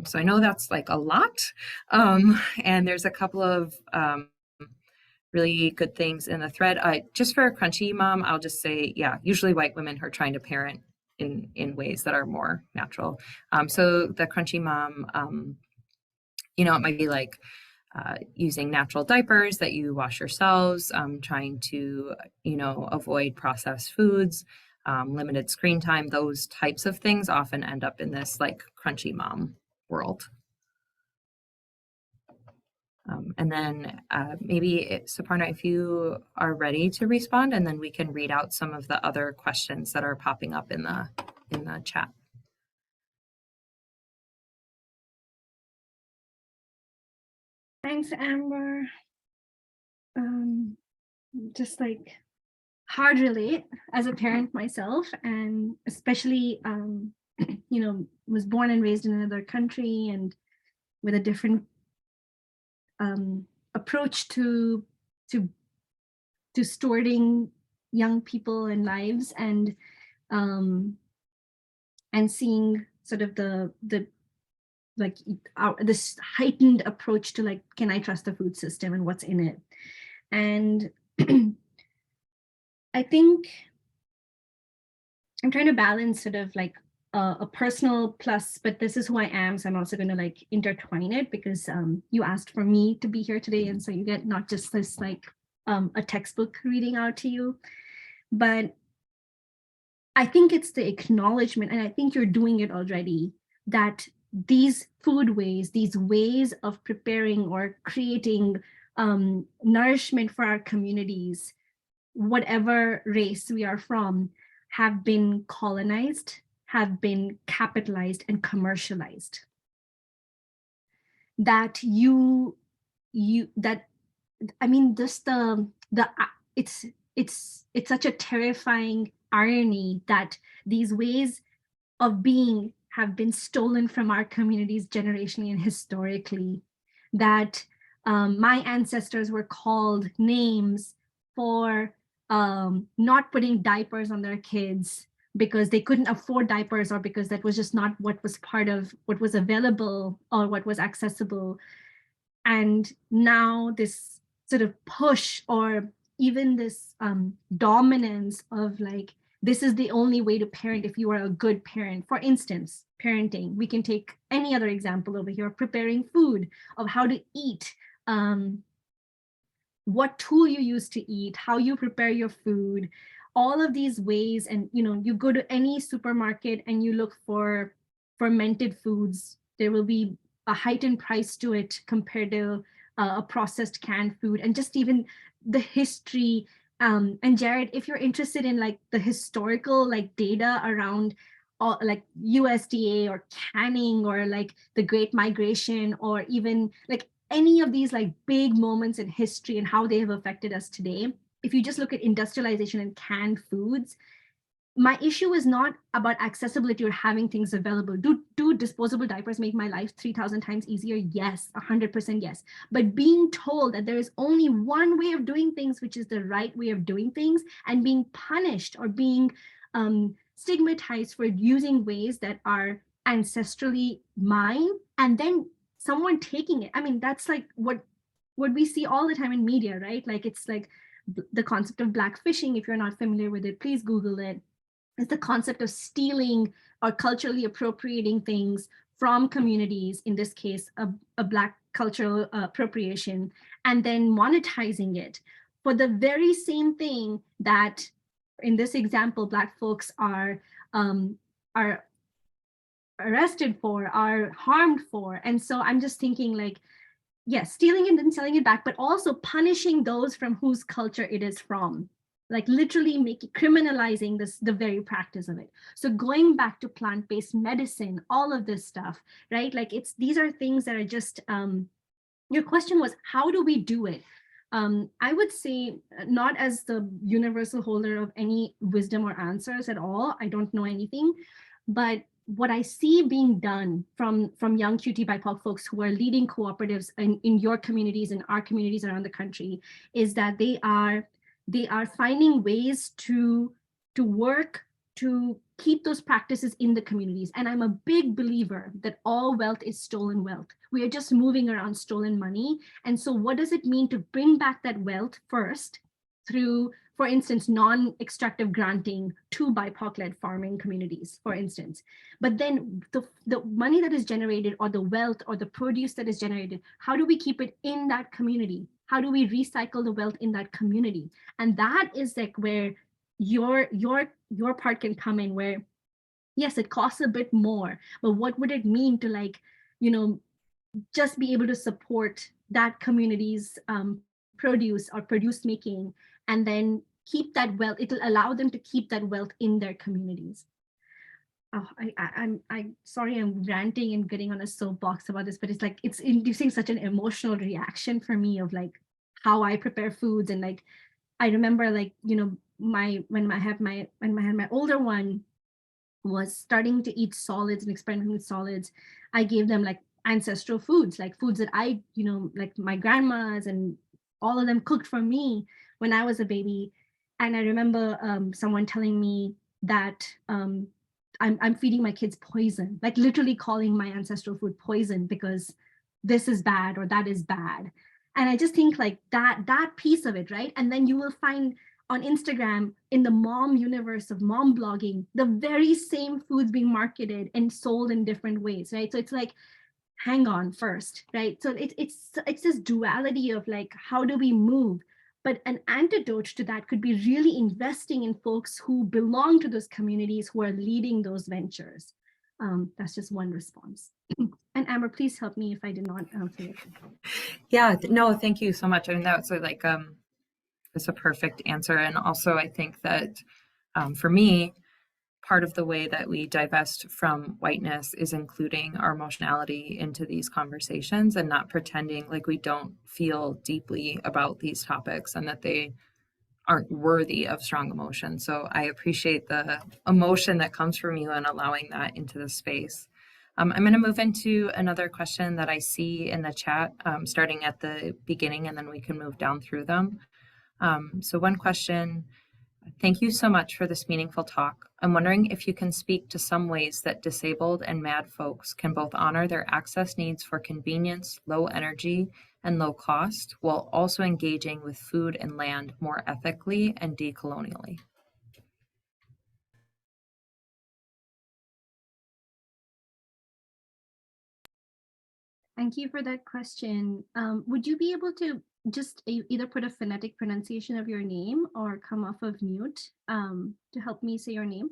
Speaker 1: So I know that's like a lot, and there's a couple of really good things in the thread. Just for a crunchy mom, I'll just say, yeah, usually white women are trying to parent in ways that are more natural. So the crunchy mom, you know, it might be like using natural diapers that you wash yourselves, trying to, you know, avoid processed foods, limited screen time. Those types of things often end up in this like crunchy mom world. And then maybe, Suparna, if you are ready to respond, and then we can read out some of the other questions that are popping up in the chat.
Speaker 2: Thanks, Amber. Just like hard relate as a parent myself, and especially, you know, was born and raised in another country and with a different approach to stewarding young people and lives, and seeing sort of the like this heightened approach to like, can I trust the food system and what's in it? And I think I'm trying to balance sort of like a personal plus, but this is who I am, so I'm also going to like intertwine it, because you asked for me to be here today, and so you get not just this like a textbook reading out to you, but I think it's the acknowledgement, and I think you're doing it already, that these food ways, these ways of preparing or creating nourishment for our communities, whatever race we are from, have been colonized, have been capitalized and commercialized. That I mean, just it's such a terrifying irony that these ways of being have been stolen from our communities generationally and historically, that my ancestors were called names for not putting diapers on their kids because they couldn't afford diapers, or because that was just not what was part of what was available or what was accessible. And now this sort of push, or even this dominance of like, this is the only way to parent if you are a good parent. For instance, parenting, we can take any other example over here, preparing food, of how to eat, what tool you use to eat, how you prepare your food, all of these ways. And you know, you go to any supermarket and you look for fermented foods, there will be a heightened price to it compared to a processed canned food. And just even the history, and Jared, if you're interested in like the historical like data around all like USDA or canning, or like the Great Migration, or even like any of these like big moments in history and how they have affected us today, if you just look at industrialization and canned foods, my issue is not about accessibility or having things available. Do disposable diapers make my life 3,000 times easier? Yes, 100% yes. But being told that there is only one way of doing things, which is the right way of doing things, and being punished or being stigmatized for using ways that are ancestrally mine, and then someone taking it. I mean, that's like what we see all the time in media, right? Like, it's like the concept of black fishing. If you're not familiar with it, please Google it. It's the concept of stealing or culturally appropriating things from communities, in this case, a Black cultural appropriation, and then monetizing it for the very same thing that, in this example, Black folks are arrested for, are harmed for. And so I'm just thinking like, yes, stealing it and selling it back, but also punishing those from whose culture it is from. Like literally criminalizing the very practice of it. So going back to plant-based medicine, all of this stuff, right? Like these are things that are just, your question was, how do we do it? I would say, not as the universal holder of any wisdom or answers at all. I don't know anything, but what I see being done from young QT BIPOC folks who are leading cooperatives in your communities and our communities around the country is that they are finding ways to work to keep those practices in the communities. And I'm a big believer that all wealth is stolen wealth. We are just moving around stolen money. And so what does it mean to bring back that wealth first through, for instance, non-extractive granting to BIPOC-led farming communities, for instance. But then the money that is generated, or the wealth or the produce that is generated, how do we keep it in that community? How do we recycle the wealth in that community? And that is like where your part can come in, where yes, it costs a bit more, but what would it mean to, like, you know, just be able to support that community's produce or produce making, and then keep that wealth. It'll allow them to keep that wealth in their communities. Oh, I'm sorry, I'm ranting and getting on a soapbox about this, but it's like, it's inducing such an emotional reaction for me of like how I prepare foods. And like, I remember, like, you know, when I had my older one was starting to eat solids and experimenting with solids, I gave them like ancestral foods, like foods that I, you know, like my grandmas and all of them cooked for me when I was a baby. And I remember someone telling me that I'm feeding my kids poison, like literally calling my ancestral food poison because this is bad or that is bad. And I just think like that piece of it, right? And then you will find on Instagram, in the mom universe of mom blogging, the very same foods being marketed and sold in different ways, right? So it's like, hang on first, right? So it's this duality of like, how do we move? But an antidote to that could be really investing in folks who belong to those communities, who are leading those ventures. That's just one response. And Amber, please help me if I did not answer it.
Speaker 1: Yeah, no, thank you so much. I mean, that's like it's a perfect answer. And also, I think that for me, part of the way that we divest from whiteness is including our emotionality into these conversations and not pretending like we don't feel deeply about these topics and that they aren't worthy of strong emotion. So I appreciate the emotion that comes from you and allowing that into the space. I'm going to move into another question that I see in the chat, starting at the beginning, and then we can move down through them. So one question: thank you so much for this meaningful talk. I'm wondering if you can speak to some ways that disabled and MAD folks can both honor their access needs for convenience, low energy, and low cost, while also engaging with food and land more ethically and decolonially.
Speaker 2: Thank you for that question. Would you be able to just either put a phonetic pronunciation of your name or come off of mute to help me say your name?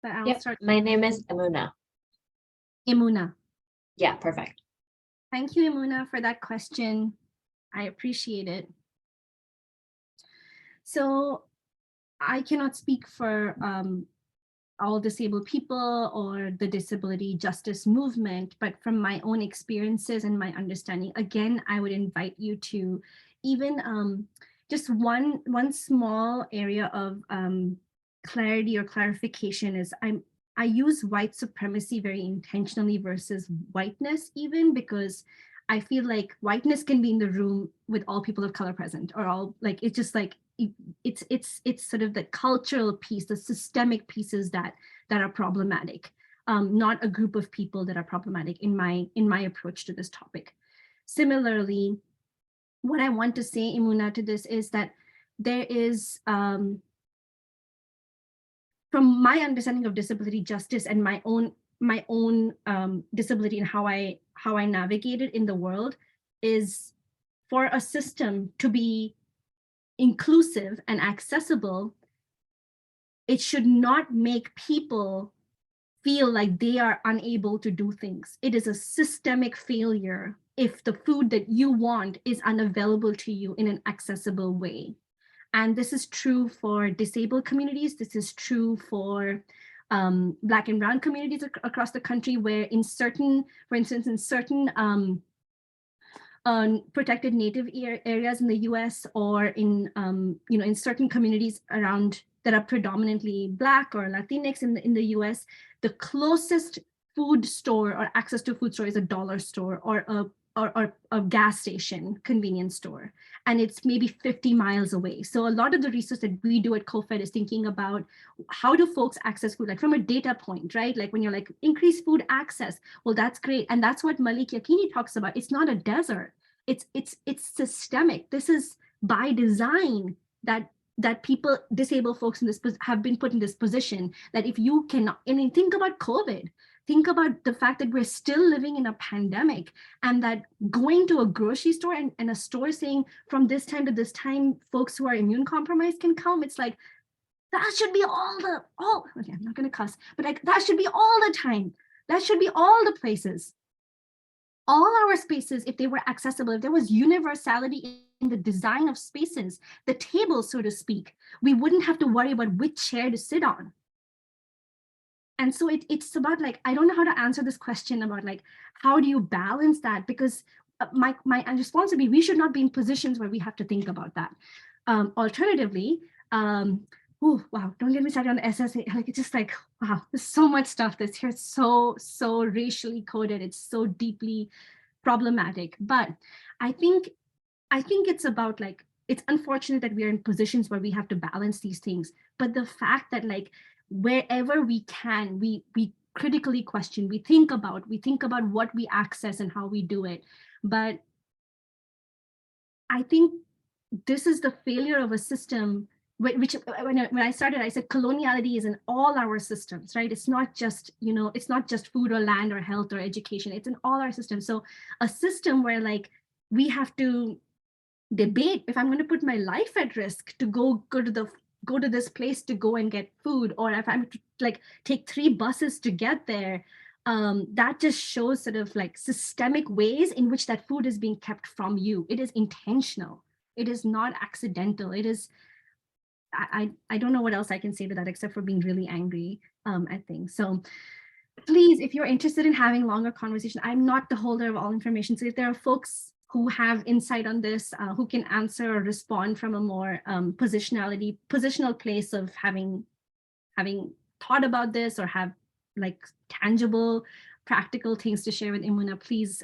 Speaker 2: But I'll start.
Speaker 5: My name is Emuna.
Speaker 2: Emuna.
Speaker 5: Yeah, perfect.
Speaker 2: Thank you, Emuna, for that question. I appreciate it. So I cannot speak for all disabled people or the disability justice movement, but from my own experiences and my understanding, again, I would invite you to even just one small area of clarity or clarification is I use white supremacy very intentionally versus whiteness, even because I feel like whiteness can be in the room with all people of color present, or all, like, it's just like it's sort of the cultural piece, the systemic pieces that are problematic, not a group of people that are problematic in my approach to this topic. Similarly, what I want to say, Emuna, to this is that there is, from my understanding of disability justice and my own disability and how I navigate it in the world, is for a system to be inclusive and accessible, it should not make people feel like they are unable to do things. It is a systemic failure if the food that you want is unavailable to you in an accessible way. And this is true for disabled communities. This is true for Black and Brown communities across the country, where in certain, for instance, in certain protected native areas in the US, or in in certain communities around that are predominantly Black or Latinx in the US, the closest food store or access to food store is a dollar store or or a gas station convenience store, and it's maybe 50 miles away. So a lot of the research that we do at CoFed is thinking about how do folks access food, like from a data point, right? Like when you're like increase food access, well, that's great. And that's what Malik Yakini talks about. It's not a desert. It's systemic. This is by design that people, disabled folks in this have been put in this position, that if you cannot, I mean, think about COVID, think about the fact that we're still living in a pandemic, and that going to a grocery store and a store saying from this time to this time, folks who are immune compromised can come. It's like, that should be okay, I'm not gonna cuss, but like that should be all the time. That should be all the places. All our spaces, if they were accessible, if there was universality in the design of spaces, the table, so to speak, we wouldn't have to worry about which chair to sit on. And so it's about like, I don't know how to answer this question about like, how do you balance that? Because my response would be, we should not be in positions where we have to think about that. Alternatively, oh, wow, don't get me started on the SSA. Like, it's just like, wow, there's so much stuff that's here. It's so racially coded. It's so deeply problematic. But I think it's about like, it's unfortunate that we are in positions where we have to balance these things. But the fact that like, wherever we can, we critically question, we think about what we access and how we do it. But I think this is the failure of a system, which when I started, I said coloniality is in all our systems, right? It's not just, it's not just food or land or health or education, it's in all our systems. So a system where like, we have to debate if I'm going to put my life at risk to go to this place to go and get food, or if I'm to like take 3 buses to get there, that just shows sort of like systemic ways in which that food is being kept from you. It is intentional. It is not accidental. It is, I don't know what else I can say to that except for being really angry at things. So please, if you're interested in having longer conversation, I'm not the holder of all information. So if there are folks who have insight on this, who can answer or respond from a more positional place of having thought about this or have like tangible, practical things to share with Imuna, please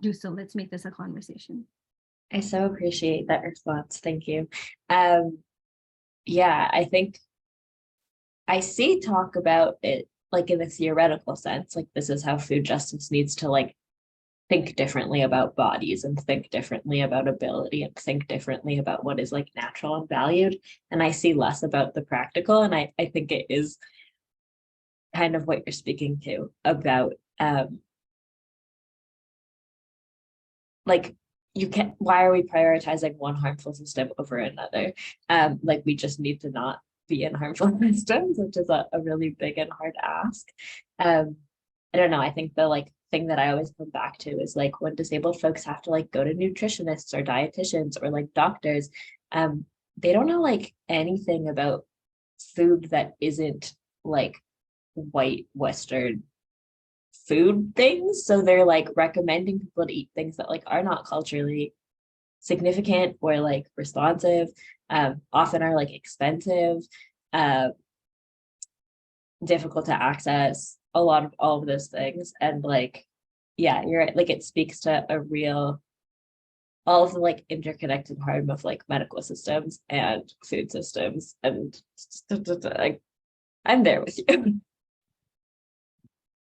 Speaker 2: do so. Let's make this a conversation.
Speaker 5: I so appreciate that response. Thank you. Yeah, I think I see talk about it like in a theoretical sense, like this is how food justice needs to like think differently about bodies and think differently about ability and think differently about what is like natural and valued. And I see less about the practical. And I think it is kind of what you're speaking to about like, you can't, why are we prioritizing one harmful system over another? Like we just need to not be in harmful systems, which is a really big and hard ask. I don't know, I think the like thing that I always come back to is like when disabled folks have to like go to nutritionists or dietitians or like doctors, they don't know like anything about food that isn't like white Western food things. So they're like recommending people to eat things that like are not culturally significant or like responsive, often are like expensive, difficult to access, all of those things. And like, yeah, you're right. Like it speaks to all of the like interconnected harm of like medical systems and food systems. And I'm there with you.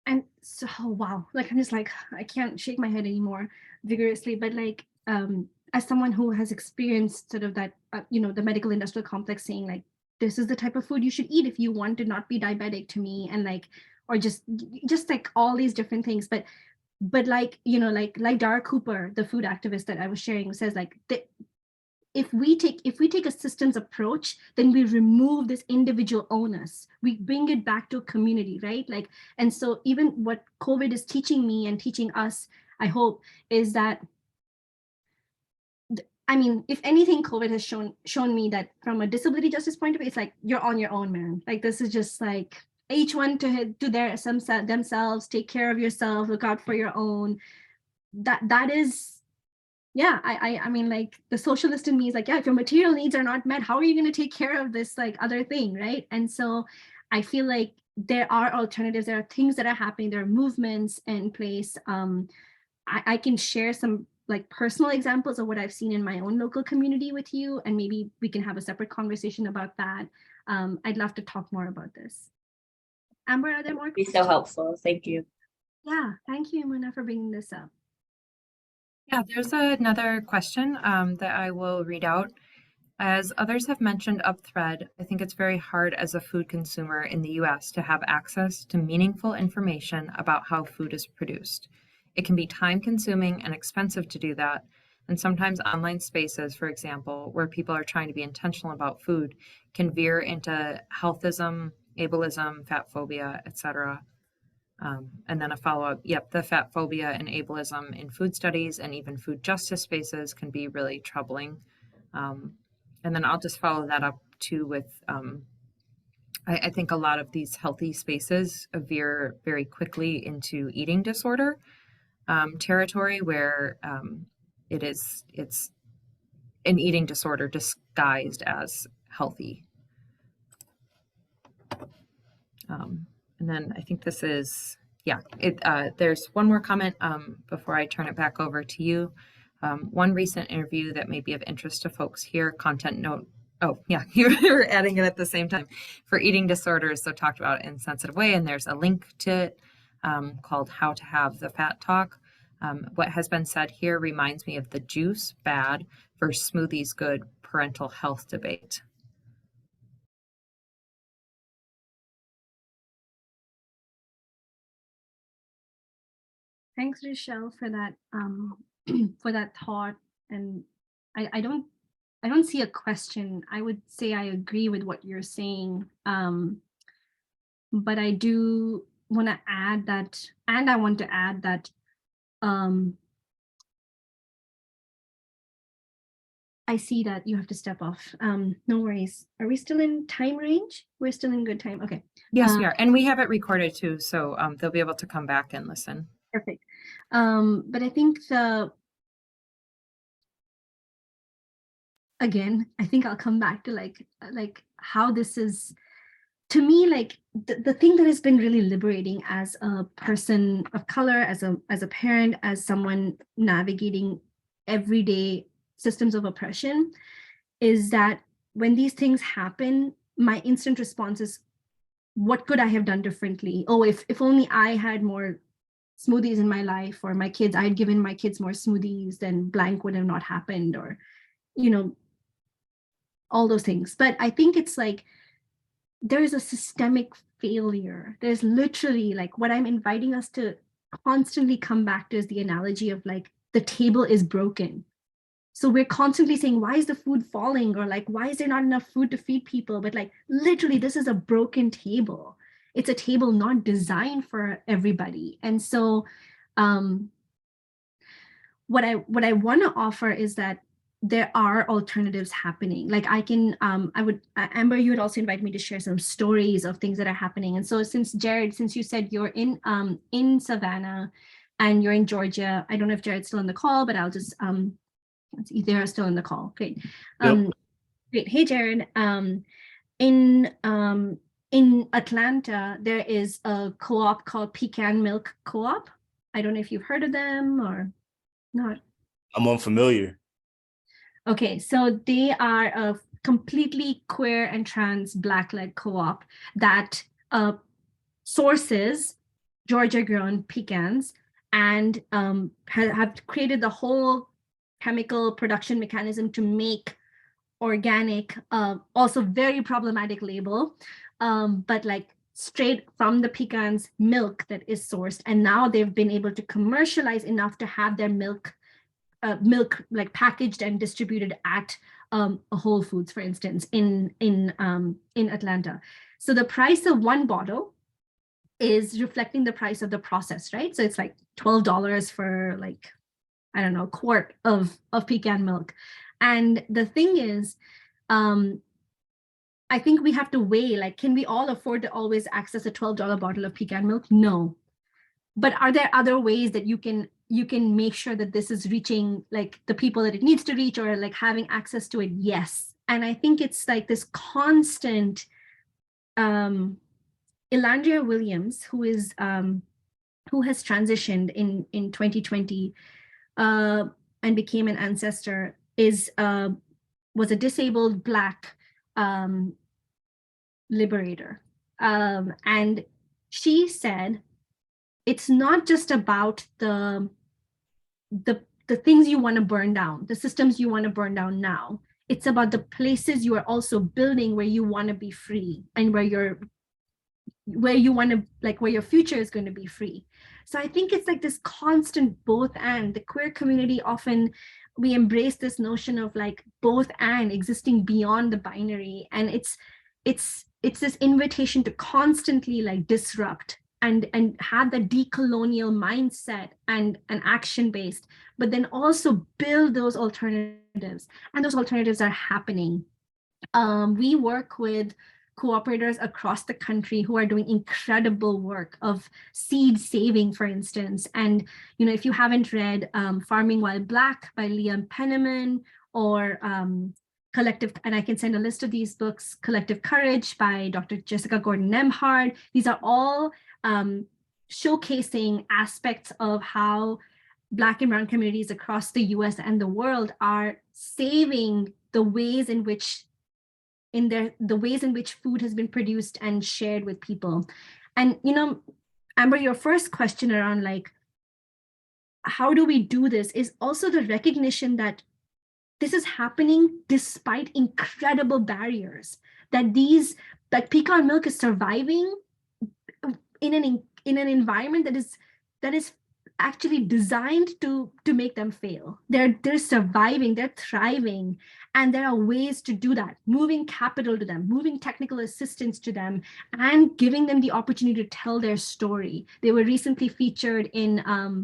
Speaker 2: And so, wow, like I'm just like, I can't shake my head anymore vigorously, but like, as someone who has experienced sort of that, the medical industrial complex saying like, this is the type of food you should eat if you want to not be diabetic to me, and like, or just like all these different things. But like, like Dara Cooper, the food activist that I was sharing, says like, if we take a systems approach, then we remove this individual onus. We bring it back to a community, right? Like, and so even what COVID is teaching me and teaching us, I hope, is that, I mean, if anything, COVID has shown me that from a disability justice point of view, it's like, you're on your own, man. Like, this is just like, each one to themselves, take care of yourself, look out for your own. That is, yeah, I mean, like the socialist in me is like, yeah, if your material needs are not met, how are you going to take care of this like other thing, right? And so I feel like there are alternatives, there are things that are happening, there are movements in place. I can share some like personal examples of what I've seen in my own local community with you, and maybe we can have a separate conversation about that. I'd love to talk more about this. Amber, are there more
Speaker 5: Be so
Speaker 2: questions?
Speaker 5: helpful. Thank you.
Speaker 2: Yeah, thank you, Muna, for bringing this up.
Speaker 1: Yeah, there's another question that I will read out. As others have mentioned up thread, I think it's very hard as a food consumer in the US to have access to meaningful information about how food is produced. It can be time consuming and expensive to do that. And sometimes online spaces, for example, where people are trying to be intentional about food, can veer into healthism, ableism, fat phobia, etc. And then a follow-up, yep, the fat phobia and ableism in food studies and even food justice spaces can be really troubling. And then I'll just follow that up too with, I think a lot of these healthy spaces veer very quickly into eating disorder territory where it's an eating disorder disguised as healthy. And then I think this is, yeah, there's one more comment before I turn it back over to you. One recent interview that may be of interest to folks here, content note. Oh, yeah, you're adding it at the same time for eating disorders. So talked about in a sensitive way. And there's a link to it called How to Have the Fat Talk. What has been said here reminds me of the juice bad versus smoothies good parental health debate.
Speaker 2: Thanks, Rochelle, for that for that thought. And I don't see a question. I would say I agree with what you're saying. But I do want to add that, and I want to add that I see that you have to step off. No worries. Are we still in time range? We're still in good time. Okay.
Speaker 1: Yes, we are. And we have it recorded too. So they'll be able to come back and listen.
Speaker 2: Perfect. But I think again, I think I'll come back to like how this is, to me, like the thing that has been really liberating as a person of color, as a parent, as someone navigating everyday systems of oppression, is that when these things happen, my instant response is, what could I have done differently? Oh, if only I had more smoothies in my life, or my kids, I had given my kids more smoothies, then blank would have not happened, or, you know, all those things. But I think it's like, there's a systemic failure. There's literally, like, what I'm inviting us to constantly come back to is the analogy of like, the table is broken. So we're constantly saying, why is the food falling? Or like, why is there not enough food to feed people? But like, literally, this is a broken table. It's a table not designed for everybody. And so what I want to offer is that there are alternatives happening. Like I can, Amber, you would also invite me to share some stories of things that are happening. And so since Jared, since you said you're in Savannah and you're in Georgia, I don't know if Jared's still on the call, but I'll just, let's see, they're still in the call. Great.
Speaker 3: Yep.
Speaker 2: Great. Hey, Jared. In Atlanta, there is a co-op called Pecan Milk Co-op. I don't know if you've heard of them or not.
Speaker 3: I'm unfamiliar.
Speaker 2: Okay, so they are a completely queer and trans Black-led co-op that sources Georgia-grown pecans and have created the whole chemical production mechanism to make organic, also very problematic label, but like straight from the pecans milk that is sourced. And now they've been able to commercialize enough to have their milk like packaged and distributed at a Whole Foods, for instance, in Atlanta. So the price of one bottle is reflecting the price of the process, right? So it's like $12 for like, I don't know, a quart of pecan milk. And the thing is, I think we have to weigh, like, can we all afford to always access a $12 bottle of pecan milk? No. But are there other ways that you can make sure that this is reaching like the people that it needs to reach, or like having access to it? Yes. And I think it's like this constant, Elandria Williams, who is who has transitioned in 2020 and became an ancestor was a disabled Black liberator. And she said, it's not just about the things you want to burn down, the systems you want to burn down now. It's about the places you are also building where you want to be free, and where you want to, like, where your future is going to be free. So I think it's like this constant both and. The queer community, often we embrace this notion of like both and existing beyond the binary, and it's this invitation to constantly like disrupt and have the decolonial mindset and an action based, but then also build those alternatives, and those alternatives are happening. We work with cooperators across the country who are doing incredible work of seed saving, for instance. And, you know, if you haven't read Farming While Black by Liam Penniman, or Collective, and I can send a list of these books, Collective Courage by Dr. Jessica Gordon-Nemhard. These are all showcasing aspects of how Black and Brown communities across the US and the world are saving the ways in which food has been produced and shared with people. And, you know, Amber, your first question around like, how do we do this, is also the recognition that this is happening despite incredible barriers, that pecan milk is surviving in an environment that is actually designed to make them fail. They're surviving, they're thriving, and there are ways to do that, moving capital to them, moving technical assistance to them, and giving them the opportunity to tell their story. They were recently featured in a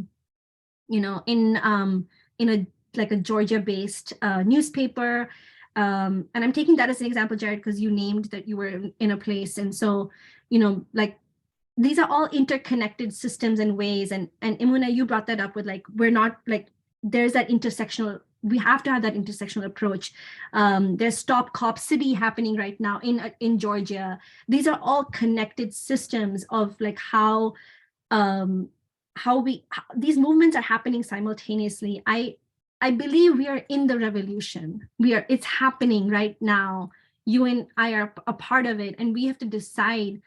Speaker 2: Georgia-based newspaper. And I'm taking that as an example, Jared, because you named that you were in a place. And so, you know, like, these are all interconnected systems and ways. And Imuna, you brought that up with like, we're not like, there's that intersectional, we have to have that intersectional approach. There's Stop Cop City happening right now in Georgia. These are all connected systems of like how these movements are happening simultaneously. I believe we are in the revolution. It's happening right now. You and I are a part of it, and we have to decide,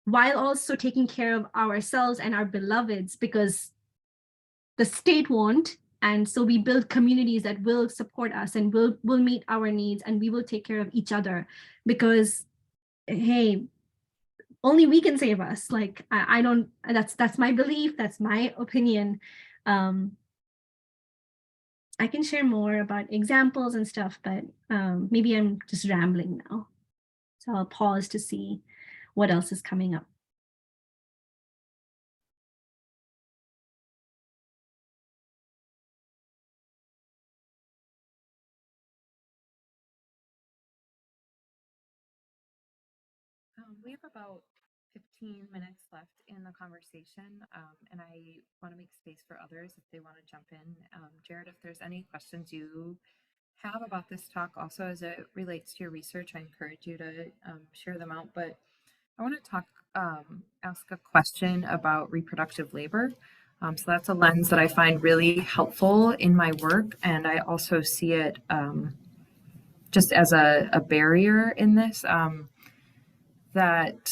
Speaker 2: while also taking care of ourselves and our beloveds, because the state won't. And so we build communities that will support us and will meet our needs, and we will take care of each other, because, hey, only we can save us. Like, I don't, that's my belief, that's my opinion. I can share more about examples and stuff, but maybe I'm just rambling now. So I'll pause to see what else is coming up.
Speaker 1: We have about 15 minutes left in the conversation, and I want to make space for others if they want to jump in. Jared, if there's any questions you have about this talk, also as it relates to your research, I encourage you to share them out. But I want to ask a question about reproductive labor. So that's a lens that I find really helpful in my work, and I also see it just as a barrier in this. That,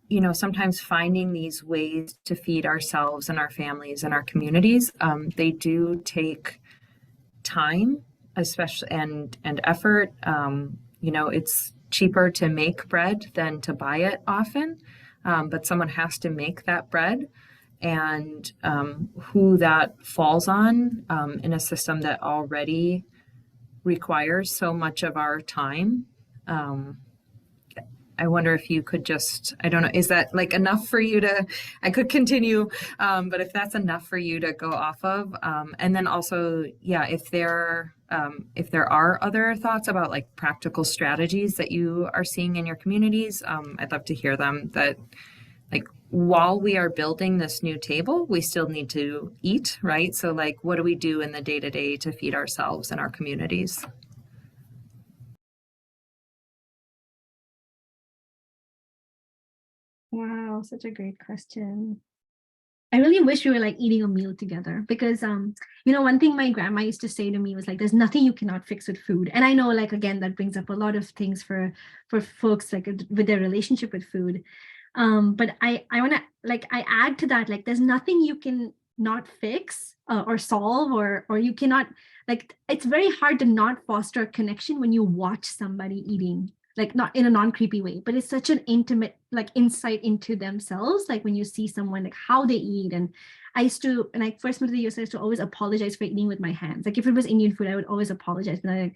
Speaker 1: you know, sometimes finding these ways to feed ourselves and our families and our communities, they do take time, especially and effort. You know, it's cheaper to make bread than to buy it often, but someone has to make that bread. And who that falls on in a system that already requires so much of our time. I wonder if you could just, I don't know, is that like enough for you to, I could continue, but if that's enough for you to go off of, and then also, yeah, if there are other thoughts about like practical strategies that you are seeing in your communities, I'd love to hear them. That like, while we are building this new table, we still need to eat, right? So like, what do we do in the day-to-day to feed ourselves and our communities?
Speaker 2: Wow, such a great question. I really wish we were like eating a meal together, because one thing my grandma used to say to me was like, there's nothing you cannot fix with food. And I know, like, again, that brings up a lot of things for folks like with their relationship with food. But I want to, like, I add to that, like, there's nothing you can not fix or solve, or you cannot, like, it's very hard to not foster a connection when you watch somebody eating, like, not in a non-creepy way, but it's such an intimate, like, insight into themselves. Like when you see someone, like how they eat. And when I first moved to the US, I used to always apologize for eating with my hands. Like if it was Indian food, I would always apologize. But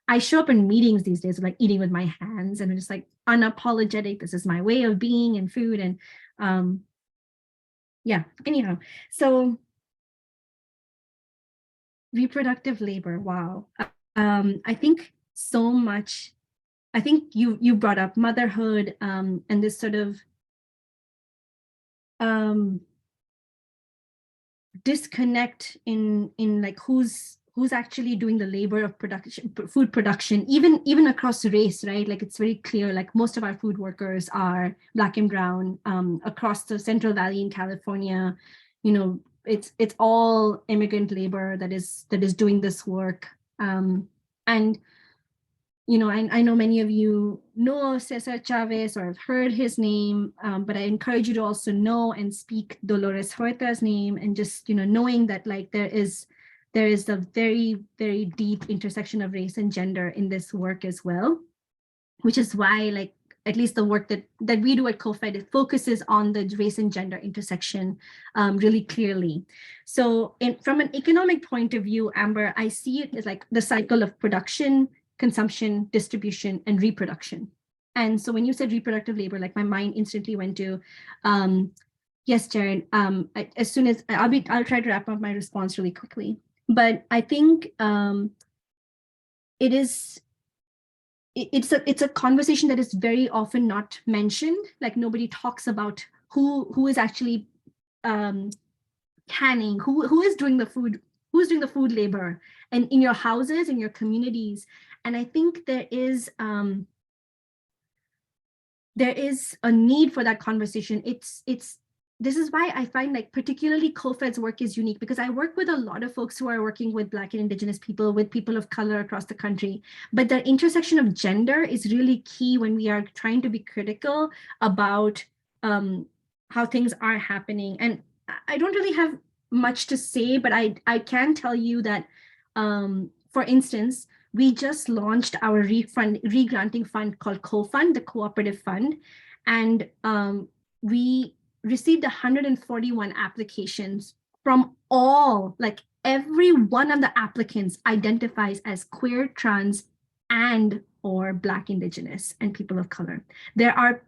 Speaker 2: I show up in meetings these days with like eating with my hands, and I'm just like unapologetic. This is my way of being in food. And yeah, anyhow, so reproductive labor, wow. I think so much. I think you brought up motherhood, and this sort of disconnect in like who's actually doing the labor of production, food production, even across race, right? Like it's very clear, like most of our food workers are Black and brown, across the Central Valley in California. It's all immigrant labor that is doing this work. And I know many of you know Cesar Chavez or have heard his name, but I encourage you to also know and speak Dolores Huerta's name, and just, knowing that like there is a very, very deep intersection of race and gender in this work as well, which is why, like, at least the work that we do at CoFed, it focuses on the race and gender intersection really clearly. So from an economic point of view, Amber, I see it as like the cycle of production, consumption, distribution, and reproduction. And so when you said reproductive labor, like my mind instantly went to, yes, Jared, as soon as I'll try to wrap up my response really quickly. But I think it's a conversation that is very often not mentioned. Like nobody talks about who is actually canning, who is doing the food, who's doing the food labor, and in your houses, in your communities. And I think there is a need for that conversation. This is why I find like particularly CoFed's work is unique, because I work with a lot of folks who are working with Black and Indigenous people, with people of color across the country. But the intersection of gender is really key when we are trying to be critical about how things are happening. And I don't really have much to say, but I can tell you that, for instance, we just launched our re-granting fund called CoFund, the Cooperative Fund. And we received 141 applications from all, like every one of the applicants identifies as queer, trans, and or Black, Indigenous, and people of color. There are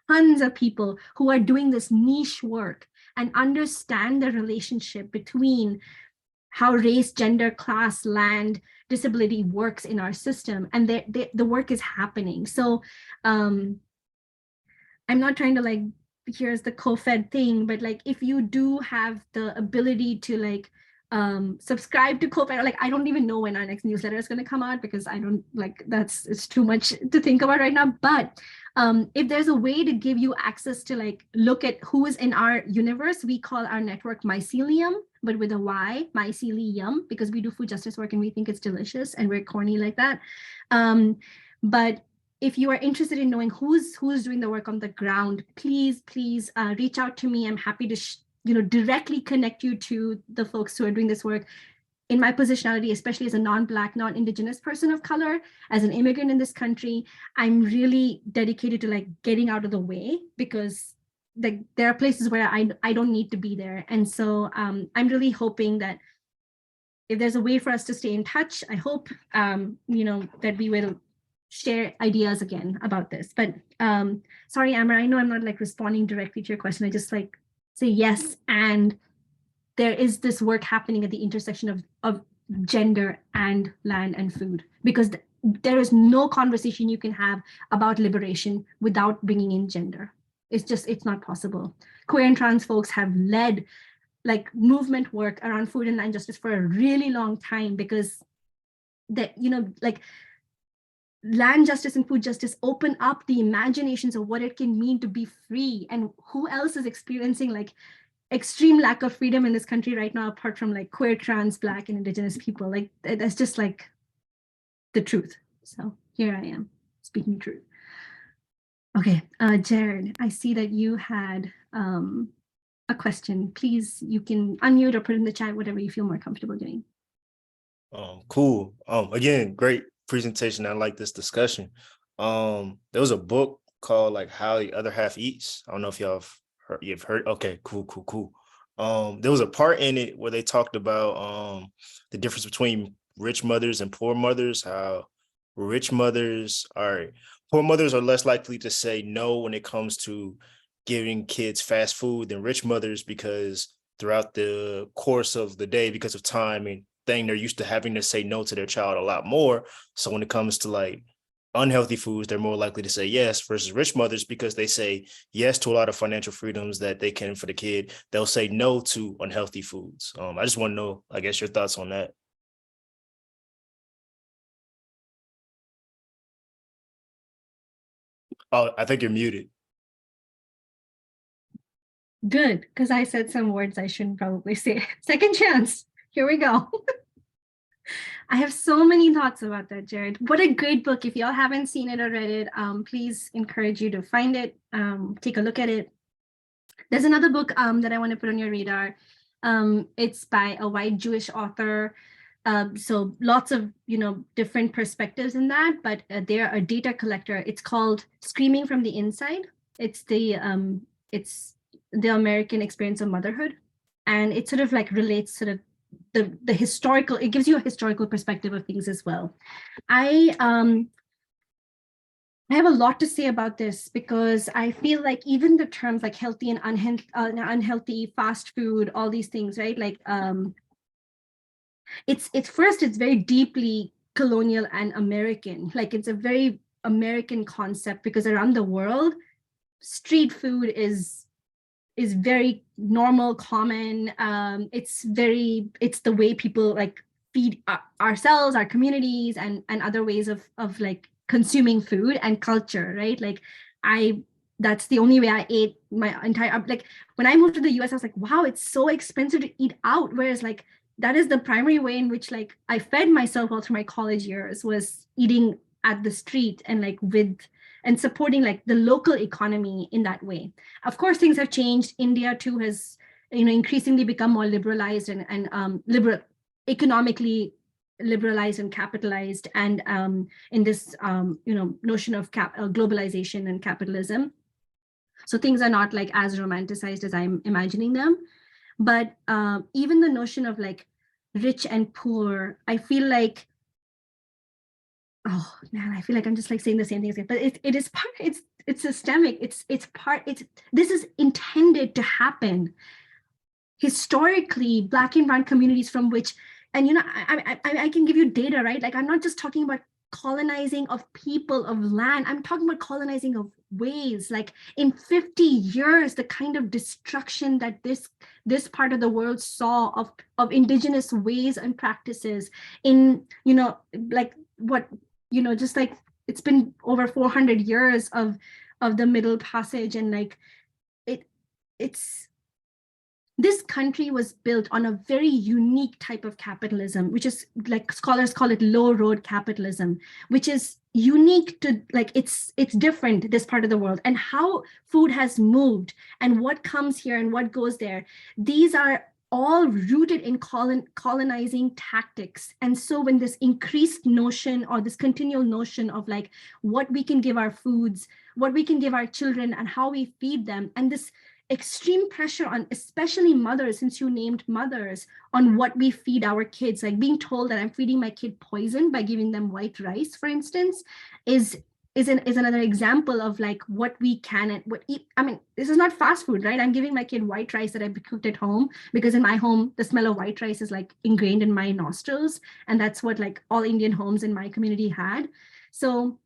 Speaker 2: tons of people who are doing this niche work and understand the relationship between how race, gender, class, land, disability works in our system, and the work is happening. So I'm not trying to like, here's the CoFed thing, but like if you do have the ability to like subscribe to CoFed, like I don't even know when our next newsletter is going to come out, because I don't like, it's too much to think about right now. But if there's a way to give you access to like look at who is in our universe, we call our network mycelium, but with a Y, mycelium, because we do food justice work and we think it's delicious and we're corny like that. But if you are interested in knowing who's doing the work on the ground, please reach out to me. I'm happy to directly connect you to the folks who are doing this work. In my positionality, especially as a non-Black, non-Indigenous person of color, as an immigrant in this country, I'm really dedicated to like getting out of the way, because like there are places where I don't need to be there. And so I'm really hoping that if there's a way for us to stay in touch, I hope that we will share ideas again about this. But sorry, Amber, I know I'm not like responding directly to your question. I just like say yes, and there is this work happening at the intersection of gender and land and food, because there is no conversation you can have about liberation without bringing in gender. It's not possible. Queer and trans folks have led like movement work around food and land justice for a really long time, because like land justice and food justice open up the imaginations of what it can mean to be free, and who else is experiencing like extreme lack of freedom in this country right now, apart from like queer, trans, Black, and Indigenous people. Like that's just like the truth. So here I am speaking truth. Okay, Jared, I see that you had a question. Please, you can unmute or put in the chat, whatever you feel more comfortable doing.
Speaker 3: Cool. Again, great presentation. I like this discussion. There was a book called like How the Other Half Eats. I don't know if you've heard. Okay, cool. There was a part in it where they talked about the difference between rich mothers and poor mothers, how poor mothers are less likely to say no when it comes to giving kids fast food than rich mothers, because throughout the course of the day, because of time and thing, they're used to having to say no to their child a lot more. So when it comes to like unhealthy foods, they're more likely to say yes, versus rich mothers, because they say yes to a lot of financial freedoms that they can for the kid. They'll say no to unhealthy foods. I just want to know, I guess, your thoughts on that. Oh, I think you're muted.
Speaker 2: Good, because I said some words I shouldn't probably say. Second chance. Here we go. I have so many thoughts about that, Jared. What a great book. If y'all haven't seen it or read it, please encourage you to find it, take a look at it. There's another book that I want to put on your radar. It's by a white Jewish author. So lots of, different perspectives in that, but they're a data collector. It's called Screaming from the Inside. It's the American experience of motherhood. And it sort of like relates sort of the historical, it gives you a historical perspective of things as well. I have a lot to say about this, because I feel like even the terms like healthy and unhealthy, fast food, all these things, right? Like it's very deeply colonial and American. Like it's a very American concept, because around the world, street food is very normal, common. It's the way people like feed ourselves, our communities, and other ways of like consuming food and culture, right? Like that's the only way I ate my entire, like when I moved to the US, I was like, wow, it's so expensive to eat out. Whereas like that is the primary way in which like I fed myself all through my college years, was eating at the street and like and supporting like the local economy in that way. Of course, things have changed. India too has, increasingly become more liberalized and economically liberalized and capitalized, and in this notion of globalization and capitalism. So things are not like as romanticized as I'm imagining them. But even the notion of like rich and poor, I feel like, oh man, I feel like I'm just like saying the same thing again, but it is part, it's systemic, this is intended to happen. Historically, Black and brown communities from which, and I can give you data, right? Like I'm not just talking about colonizing of people, of land, I'm talking about colonizing of ways. Like in 50 years, the kind of destruction that this part of the world saw of indigenous ways and practices in, like what, just like it's been over 400 years of the Middle Passage, and like it's this country was built on a very unique type of capitalism, which is like scholars call it low road capitalism, which is unique to like it's different, this part of the world, and how food has moved and what comes here and what goes there. These are all rooted in colonizing tactics. And so when this increased notion, or this continual notion of like what we can give our foods, what we can give our children, and how we feed them, and this extreme pressure on especially mothers, since you named mothers, on what we feed our kids, like being told that I'm feeding my kid poison by giving them white rice, for instance, is another example of like what we can and what eat. I mean, this is not fast food, right? I'm giving my kid white rice that I cooked at home, because in my home the smell of white rice is like ingrained in my nostrils, and that's what like all Indian homes in my community had. So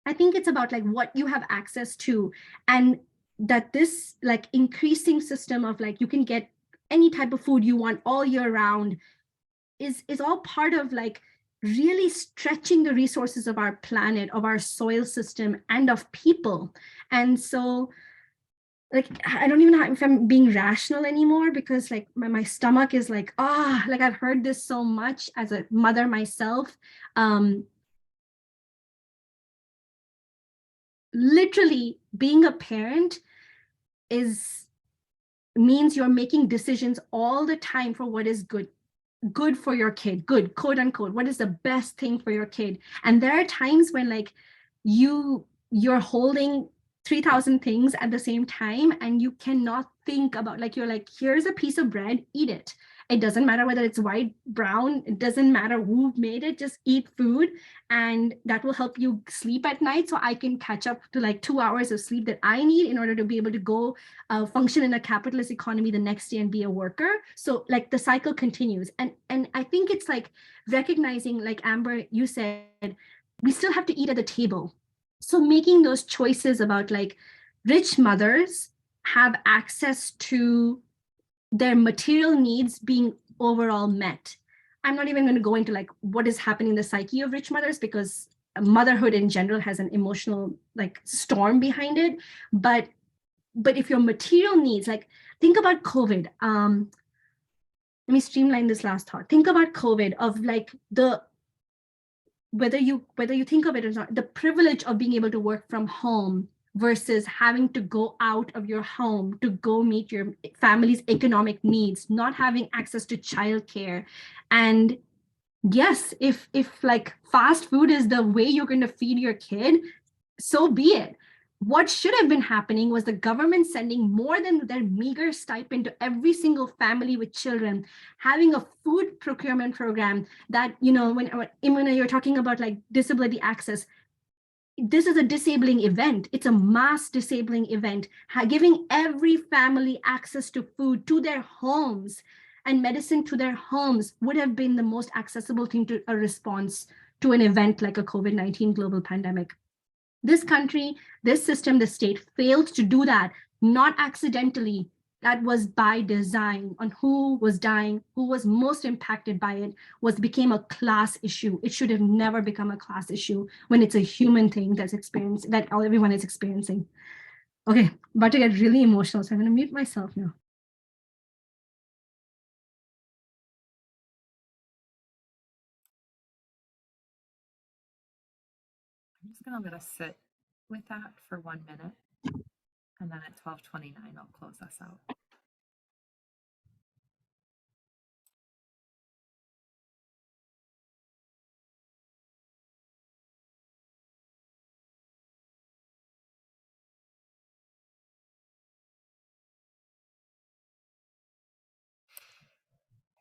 Speaker 2: I think it's about like what you have access to, and that this like increasing system of like you can get any type of food you want all year round is all part of like really stretching the resources of our planet, of our soil system, and of people. And so like I don't even know if I'm being rational anymore, because like my stomach is like, like I've heard this so much as a mother myself. Literally being a parent means you're making decisions all the time for what is good for your kid, good, quote unquote, what is the best thing for your kid. And there are times when like you're holding 3,000 things at the same time, and you cannot think about, like, you're like, here's a piece of bread, eat it. It doesn't matter whether it's white, brown, it doesn't matter who made it, just eat food. And that will help you sleep at night, so I can catch up to like 2 hours of sleep that I need in order to be able to go function in a capitalist economy the next day and be a worker. So like the cycle continues. And I think it's like recognizing, like Amber, you said, we still have to eat at the table. So making those choices about like rich mothers have access to their material needs being overall met. I'm not even going to go into like what is happening in the psyche of rich mothers, because motherhood in general has an emotional like storm behind it. But if your material needs, like, think about COVID. Let me streamline this last thought. Think about COVID, of like whether you think of it or not, the privilege of being able to work from home versus having to go out of your home to go meet your family's economic needs, not having access to childcare. And yes, if like fast food is the way you're going to feed your kid, so be it. What should have been happening was the government sending more than their meager stipend to every single family with children, having a food procurement program that, you know, when you're talking about like disability access, this is a disabling event. It's a mass disabling event. Giving every family access to food to their homes and medicine to their homes would have been the most accessible thing to a response to an event like a COVID-19 global pandemic. This country, this system, the state failed to do that, not accidentally. That was by design. On who was dying, who was most impacted by it, became a class issue. It should have never become a class issue when it's a human thing that everyone is experiencing. Okay, about to get really emotional, so I'm going to mute myself now.
Speaker 1: I'm just going to let us sit with that for 1 minute. And then at 12:29, I'll close us out.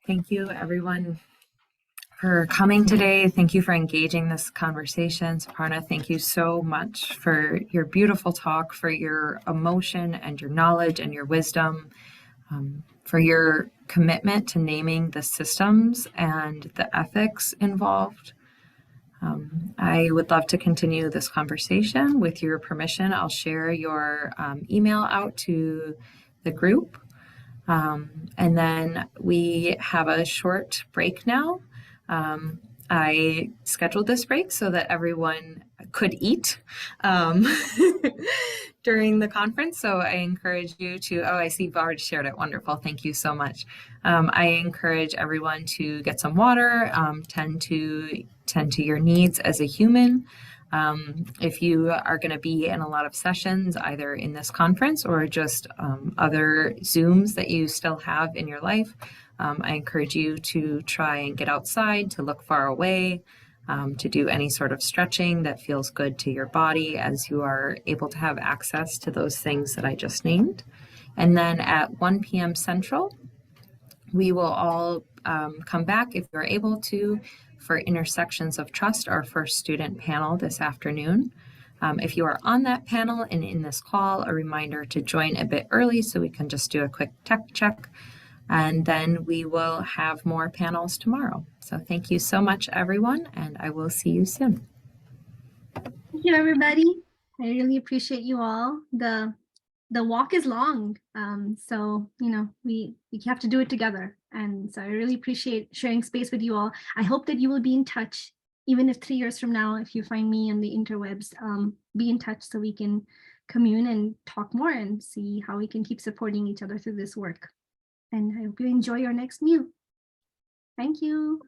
Speaker 1: Thank you, everyone, for coming today. Thank you for engaging this conversation. Suparna, thank you so much for your beautiful talk, for your emotion and your knowledge and your wisdom, for your commitment to naming the systems and the ethics involved. I would love to continue this conversation. With your permission, I'll share your email out to the group. And then we have a short break now. I scheduled this break so that everyone could eat during the conference. So I encourage you to, I see you've already shared it. Wonderful. Thank you so much. I encourage everyone to get some water, tend to your needs as a human. If you are going to be in a lot of sessions, either in this conference or just other Zooms that you still have in your life, I encourage you to try and get outside, to look far away, to do any sort of stretching that feels good to your body as you are able to have access to those things that I just named. And then at 1 p.m. Central, we will all come back, if you're able to, for Intersections of Trust, our first student panel this afternoon. If you are on that panel and in this call, a reminder to join a bit early so we can just do a quick tech check. And then we will have more panels tomorrow. So thank you so much, everyone, and I will see you soon.
Speaker 2: Thank you, everybody. I really appreciate you all. The walk is long, so you know we have to do it together. And so I really appreciate sharing space with you all. I hope that you will be in touch, even if 3 years from now, if you find me on the interwebs, be in touch so we can commune and talk more and see how we can keep supporting each other through this work. And I hope you enjoy your next meal. Thank you.